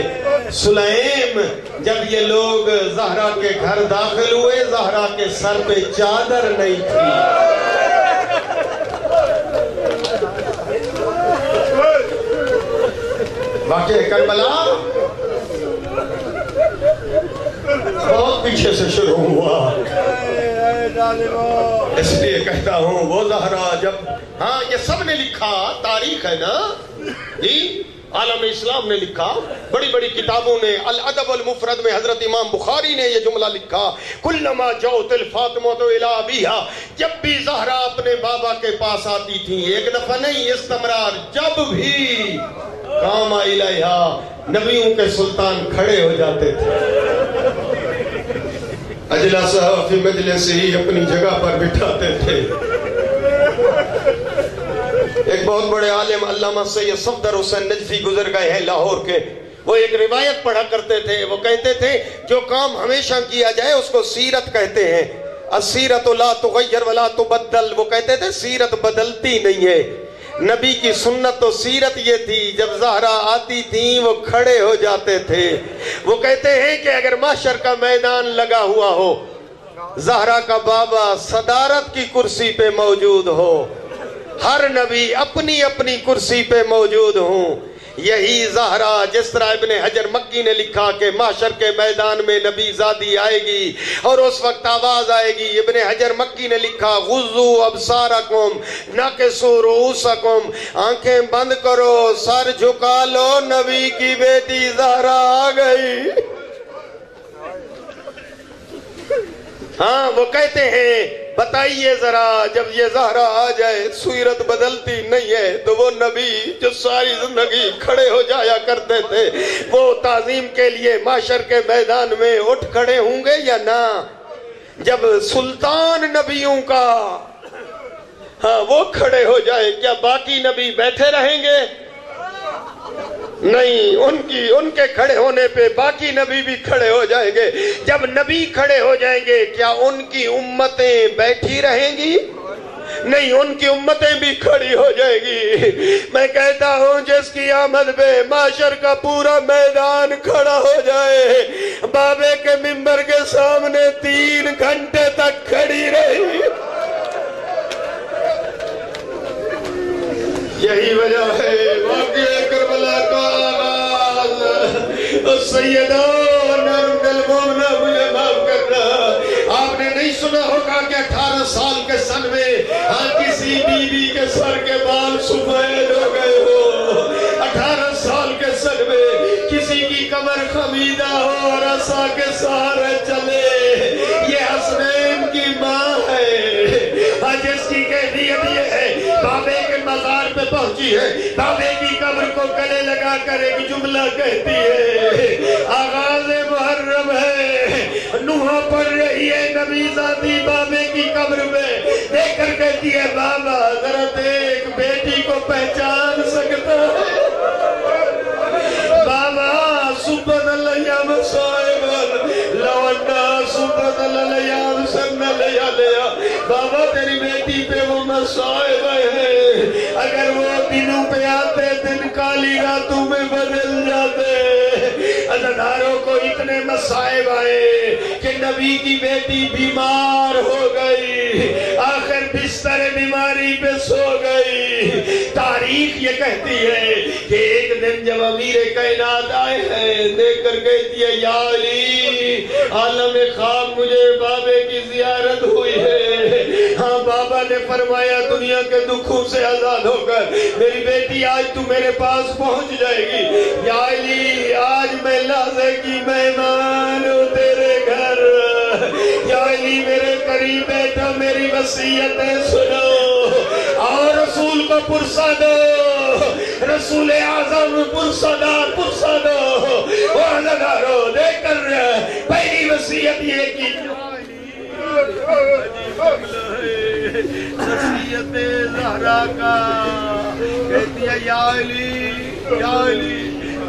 سلیم جب یہ لوگ زہرا کے گھر داخل ہوئے زہرا کے سر پہ چادر نہیں تھی. واقعہ کربلا بہت پیچھے سے شروع ہوا. اس لیے کہتا ہوں وہ زہرا جب یہ سب نے لکھا، تاریخ ہے نا جی، عالم اسلام نے لکھا، بڑی بڑی کتابوں نے. الادب المفرد میں حضرت امام بخاری نے یہ جملہ لکھا کلما جاؤت الفاطمۃ الی ابیہا، جب بھی زہرا اپنے بابا کے پاس آتی تھی، ایک دفعہ نہیں استمرار، جب بھی قام الیہا نبیوں کے سلطان کھڑے ہو جاتے تھے، اجلسہ فی مجلس ہی اپنی جگہ پر بٹھاتے تھے. ایک بہت بڑے عالم علامہ سید صفدر حسین نجفی گزر گئے ہیں لاہور کے. وہ ایک روایت پڑھا کرتے تھے، وہ کہتے تھے جو کام ہمیشہ کیا جائے اس کو سیرت کہتے ہیں. السیرت لا تغیر ولا تبدل. وہ کہتے تھے سیرت بدلتی نہیں ہے. نبی کی سنت و سیرت یہ تھی جب زہرا آتی تھی وہ کھڑے ہو جاتے تھے. وہ کہتے ہیں کہ اگر محشر کا میدان لگا ہوا ہو، زہرا کا بابا صدارت کی کرسی پہ موجود ہو، ہر نبی اپنی اپنی کرسی پہ موجود ہوں، یہی زہرا جس طرح ابن حجر مکی نے لکھا کہ محشر کے میدان میں نبی زادی آئے گی اور اس وقت آواز آئے گی. ابن حجر مکی نے لکھا غضوا ابصارکم نکسوا رؤوسکم، آنکھیں بند کرو سر جھکا لو، نبی کی بیٹی زہرا آ گئی. وہ کہتے ہیں بتائیے ذرا جب یہ زہرا آ جائے صورت بدلتی نہیں ہے تو وہ نبی جو ساری زندگی کھڑے ہو جایا کرتے تھے وہ تعظیم کے لیے معاشر کے میدان میں اٹھ کھڑے ہوں گے یا نہ؟ جب سلطان نبیوں کا ہاں وہ کھڑے ہو جائے کیا باقی نبی بیٹھے رہیں گے؟ نہیں، ان کے کھڑے ہونے پہ باقی نبی بھی کھڑے ہو جائیں گے۔ جب نبی کھڑے ہو جائیں گے کیا ان کی امتیں بیٹھی رہیں گی؟ نہیں، ان کی امتیں بھی کھڑی ہو جائیں گی۔ میں کہتا ہوں جس کی آمد پہ معاشر کا پورا میدان کھڑا ہو جائے، بابے کے منبر کے سامنے 3 گھنٹے تک کھڑی رہی۔ یہی وجہ ہے واقعہ کربلا کا آغاز۔ سیدہ نرم المومنہ مجھے معاف کرنا، آپ نے نہیں سنا ہوگا کہ 18 سال کے سن میں کسی بی بی کے سر کے بال سفید ہو گئے ہو، 18 سال کے سن میں کسی کی کمر خمیدہ ہو اور عصا کے سہارے چلے۔ یہ حسنین کی ماں ہے جس کی کیفیت یہ ہے بابے کے مزار پہ پہنچی ہے، بابے کی قبر کو گلے لگا کر ایک جملہ کہتی ہے، آغاز محرم ہے، نوحہ پڑھ رہی ہے نبی ذاتی بابے کی قبر میں، دیکھ کر کہتی ہے بابا ذرا دیکھ بیٹی کو پہچان سکتا ہے؟ بابا سبحان اللہ یا مصائب لونا سبحان اللہ یا مسن لیا لیا، بابا تیری بیٹی پہ وہ مصائب ہے، اگر وہ دنوں پہ آتے دن کالی راتوں میں بدل جاتے۔ عزاداروں کو اتنے مصائب آئے کہ نبی کی بیٹی بیمار ہو گئی، آخر بستر بیماری پہ سو گئی۔ تاریخ یہ کہتی ہے کہ ایک دن جب امیر کائنات آئے ہیں دیکھ کر کہتی ہے یا علی عالم خواب مجھے بابے کی زیارت ہوئی ہے، ہاں بابا نے فرمایا دنیا کے دکھوں سے آزاد ہو کر میری بیٹی آج تو میرے پاس پہنچ جائے گی۔ یا علی آج میں لحظے کی مہمان ہوں تیرے گھر، یا علی میرے قریب بیٹھا میری وصیتیں سنو اور رسول کو پرسہ دو، رسول اعظم پرسہ دو، اور لگارو دے کر پہلی وصیت یہ کی وصیت زہرا کا کہتی ہے یا علی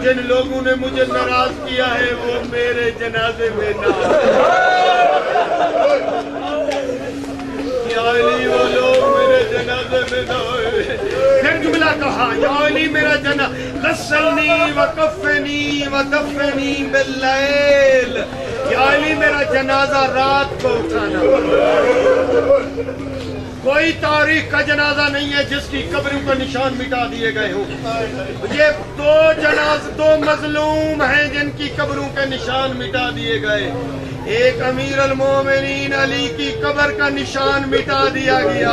جن لوگوں نے مجھے ناراض کیا ہے وہ میرے جنازے میں نہ یا علی وہ لوگ میرے جنازے میں نہ ہوئے۔ پھر جملہ کہا یا علی میرا جنازہ غسلنی وکفنی ودفنی باللیل، یا علی میرا جنازہ رات کو اٹھانا۔ کوئی تاریخ کا جنازہ نہیں ہے جس کی قبروں کا نشان مٹا دیے گئے ہوں۔ یہ دو مظلوم ہیں جن کی قبروں کے نشان مٹا دیے گئے، ایک امیر المومنین علی کی قبر کا نشان مٹا دیا گیا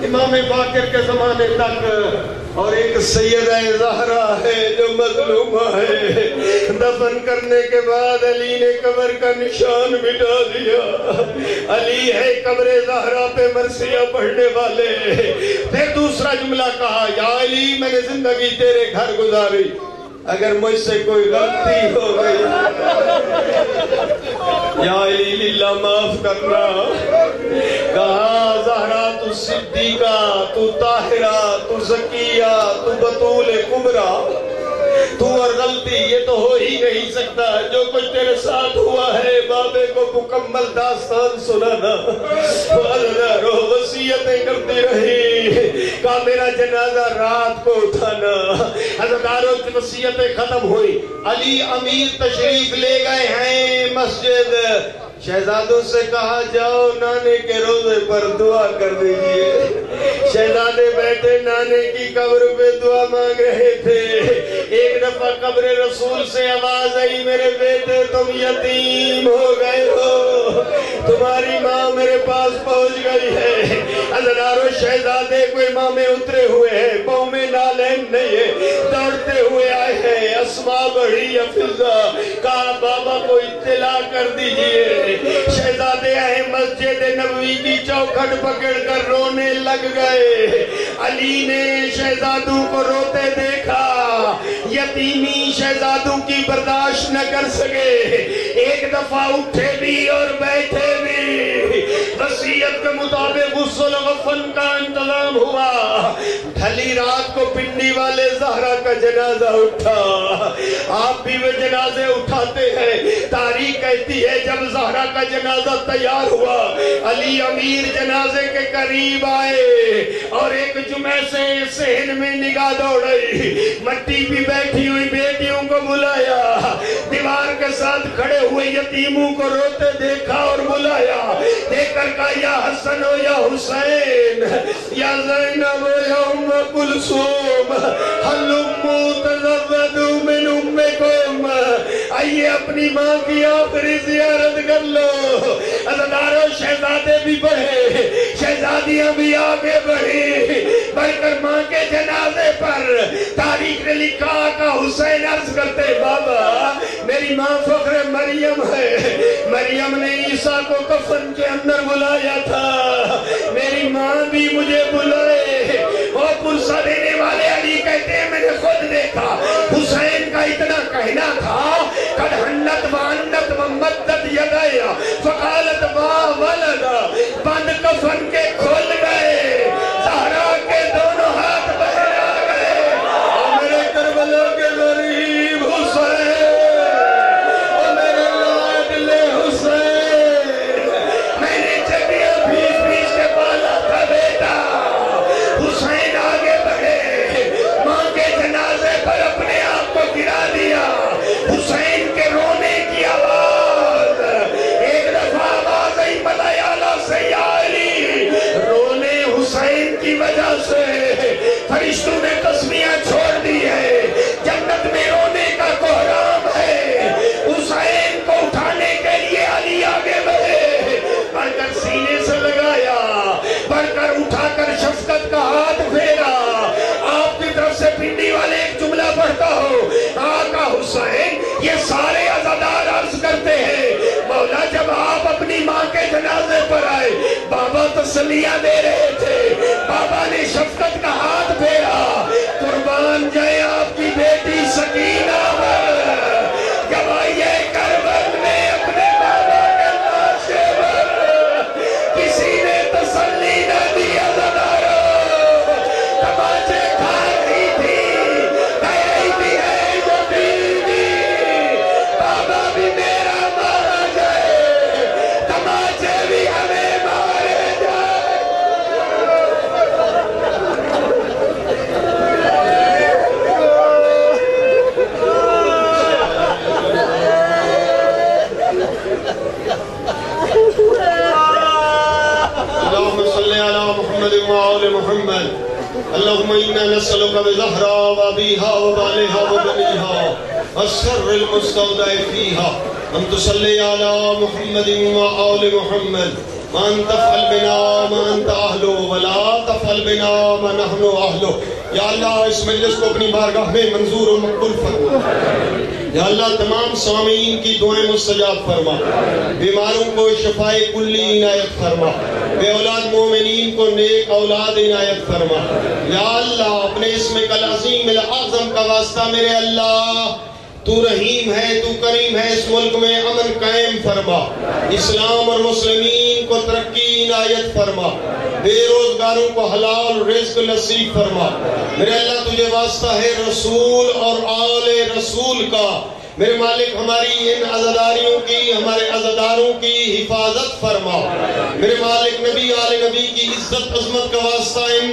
امام باقر کے زمانے تک، اور ایک سیدہ زہرا ہے جو مظلومہ ہے، دفن کرنے کے بعد علی نے قبر کا نشان مٹا دیا۔ علی ہے قبر زہرا پہ مرثیہ پڑھنے والے۔ پھر دوسرا جملہ کہا یا علی میں نے زندگی تیرے گھر گزاری، اگر مجھ سے کوئی غلطی ہو گئی یا علی للہ معاف کرنا۔ کہا زہرا تو صدیقہ، تو طاہرہ، تو زکیہ، تو بطول کبریٰ، تو اور غلطی یہ تو ہو ہی نہیں سکتا، جو کچھ تیرے ساتھ ہوا ہے بابے کو مکمل داستان سنانا۔ وصیتیں کرتی رہی، کہا میرا جنازہ رات کو اٹھانا۔ عزاداروں کی وصیتیں ختم ہوئی، علی امیر تشریف لے گئے ہیں مسجد، شہزادوں سے کہا جاؤ نانے کے روزے پر دعا کر دیجئے۔ شہزادے بیٹھے نانے کی قبر پہ دعا مانگ رہے تھے، ایک دفعہ قبر رسول سے آواز آئی میرے بیٹے تم یتیم ہو گئے ہو، تمہاری ماں میرے پاس پہنچ گئی ہے۔ عزاداروں شہزادے کو امامے اترے ہوئے ہیں، پاؤں میں نالین نہیں ہے، دوڑتے ہوئے آئے ہیں، اسما بڑھی افضا، کہا بابا کو اطلاع کر دیجئے۔ شہزادے احمد مسجد نبوی کی چوکھٹ پکڑ کر رونے لگ گئے۔ علی نے شہزادوں کو روتے دیکھا، یتیمی شہزادوں کی برداشت نہ کر سکے، ایک دفعہ اٹھے بھی اور بیٹھے بھی۔ وصیت کے مطابق غسل و کفن کا انتظام ہوا۔ ڈھلی رات کو پنڈی والے زہرا کا جنازہ اٹھا۔ آپ بھی وہ جنازے اٹھاتے ہیں۔ تاریخ کہتی ہے جب زہرا کا جنازہ تیار ہوا، علی امیر جنازے کے قریب آئے اور ایک جمعے سے صحن میں نگاہ دوڑی، مٹی بھی بیٹھی ہوئی بیٹیوں کو بلایا، دیوار کے ساتھ کھڑے ہوئے یتیموں کو روتے دیکھا اور بلایا، دیکھ کر کہا یا حسن ہو یا حسین، یا زینب ہو یا ام کلثوم، ہلموا تزودوا من امکم، آئیے اپنی ماں کی آخری زیارت کر لو۔ عزاداروں شہزادے بھی بڑھے، شہزادیاں بھی آگے بڑھی، بڑھ کر ماں کے جنازے پر تاریخ نے لکھا کہ حسین عرض کرتے بابا میری ماں فخر مریم ہے، مریم نے عیسیٰ کو کفن کے اندر بلایا تھا، میری ماں بھی مجھے بلائے۔ وہ پرسہ دینے والے علی کہتے ہیں میں نے خود دیکھا، حسین کا اتنا کہنا تھا قد حنت وانت ومدت یدیا فقالت با ولدا، بند کفن کے کھل گئے، زہرا کے دونوں ہاتھ بہر آ گئے، اور میرے کربلا کے غریب حسین، اور میرے لاڈلے حسین، میں نے چٹیاں پیس پیس کے پالا تھا بیٹا۔ حسین آگے بڑھے، ماں کے جنازے پر اپنے آپ کو گرا دیا، حسین کے رونے کی آواز، ایک دفعہ آواز آئی ملائے اعلیٰ سے یا علی، رونے حسین کی وجہ سے فرشتوں نے تسمیاں چھوڑ دی ہے، جنت میں رونے کا کوہرام ہے۔ حسین کو اٹھانے کے لیے علی آگے بڑھے، بڑھ کر سینے سے لگایا، بڑھ کر اٹھا کر شفقت کا ہاتھ پھیرا۔ آپ کی طرف سے پنڈی والے ایک جملہ پڑھتا ہو، آقا حسین، یہ سارے عزادار عرض کرتے ہیں مولا جب آپ اپنی ماں کے جنازے پر آئے بابا تسلیاں دے رہے تھے، بابا نے شفقت کا ہاتھ پھیرا، قربان جائے آپ کی بیٹی سکینہ پر، گواہی کربلا میں اپنے بابا کے لاشے پر کسی نے تسلی نہ دی۔ عزاداروں تماچے کھا رہی تھی، گئی بھی ہے جو بیوی، بابا بھی میرا مارا جائے، تماچے بھی ہمیں مارے جائے۔ اللهم صل على محمد وآل محمد، اللهم إنا نسألك بزهرا وأبيها وبالها وبنيها والسر المستودع فيها أن تصلي على محمد وآل محمد، وأن تفعل بنا ما أنت أهله ولا تفعل بنا ما نحن أهله۔ یا اللہ اس مجلس کو اپنی بارگاہ میں منظور و مقبول فرما، یا اللہ تمام سامعین کی دعائیں مستجاب فرما، بیماروں کو شفائے کلی عنایت فرما، بے اولاد مومنین کو نیک اولاد عنایت فرما، یا اللہ اپنے اسم العظیم العظم کا واسطہ میرے اللہ تو رحیم ہے، تو کریم ہے، اس ملک میں امن قائم فرما، اسلام اور مسلمین کو ترقی عنایت فرما، بے روزگاروں کو حلال رزق نصیب فرما۔ میرے اللہ تجھے واسطہ ہے رسول اور آل رسول کا، میرے مالک ہماری ان عزاداریوں کی، ہمارے عزاداروں کی حفاظت فرما۔ میرے مالک نبی آل نبی کی عزت عظمت کا واسطہ ان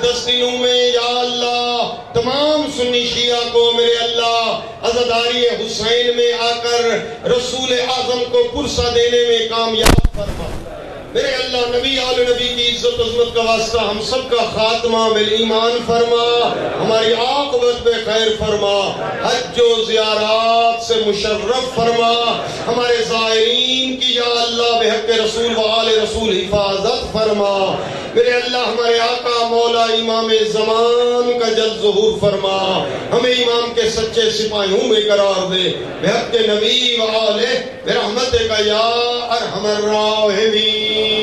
10 دنوں میں یا اللہ تمام سنی شیعہ کو میرے اللہ عزاداری حسین میں آ کر رسول اعظم کو پرسہ دینے میں کامیاب فرما۔ میرے اللہ نبی آل نبی کی عزت عظمت کا واسطہ ہم سب کا خاتمہ بالایمان فرما، ہماری عاقبت بے خیر فرما، حج و زیارات سے مشرف فرما، ہمارے زائرین کی یا اللہ بحق رسول و آل رسول حفاظت فرما۔ میرے اللہ ہمارے آقا مولا امام زمان کا جلد ظہور فرما، ہمیں امام کے سچے سپاہیوں میں قرار دے، بحق نبی و آلہ برحمتک یا ارحم الراحمین۔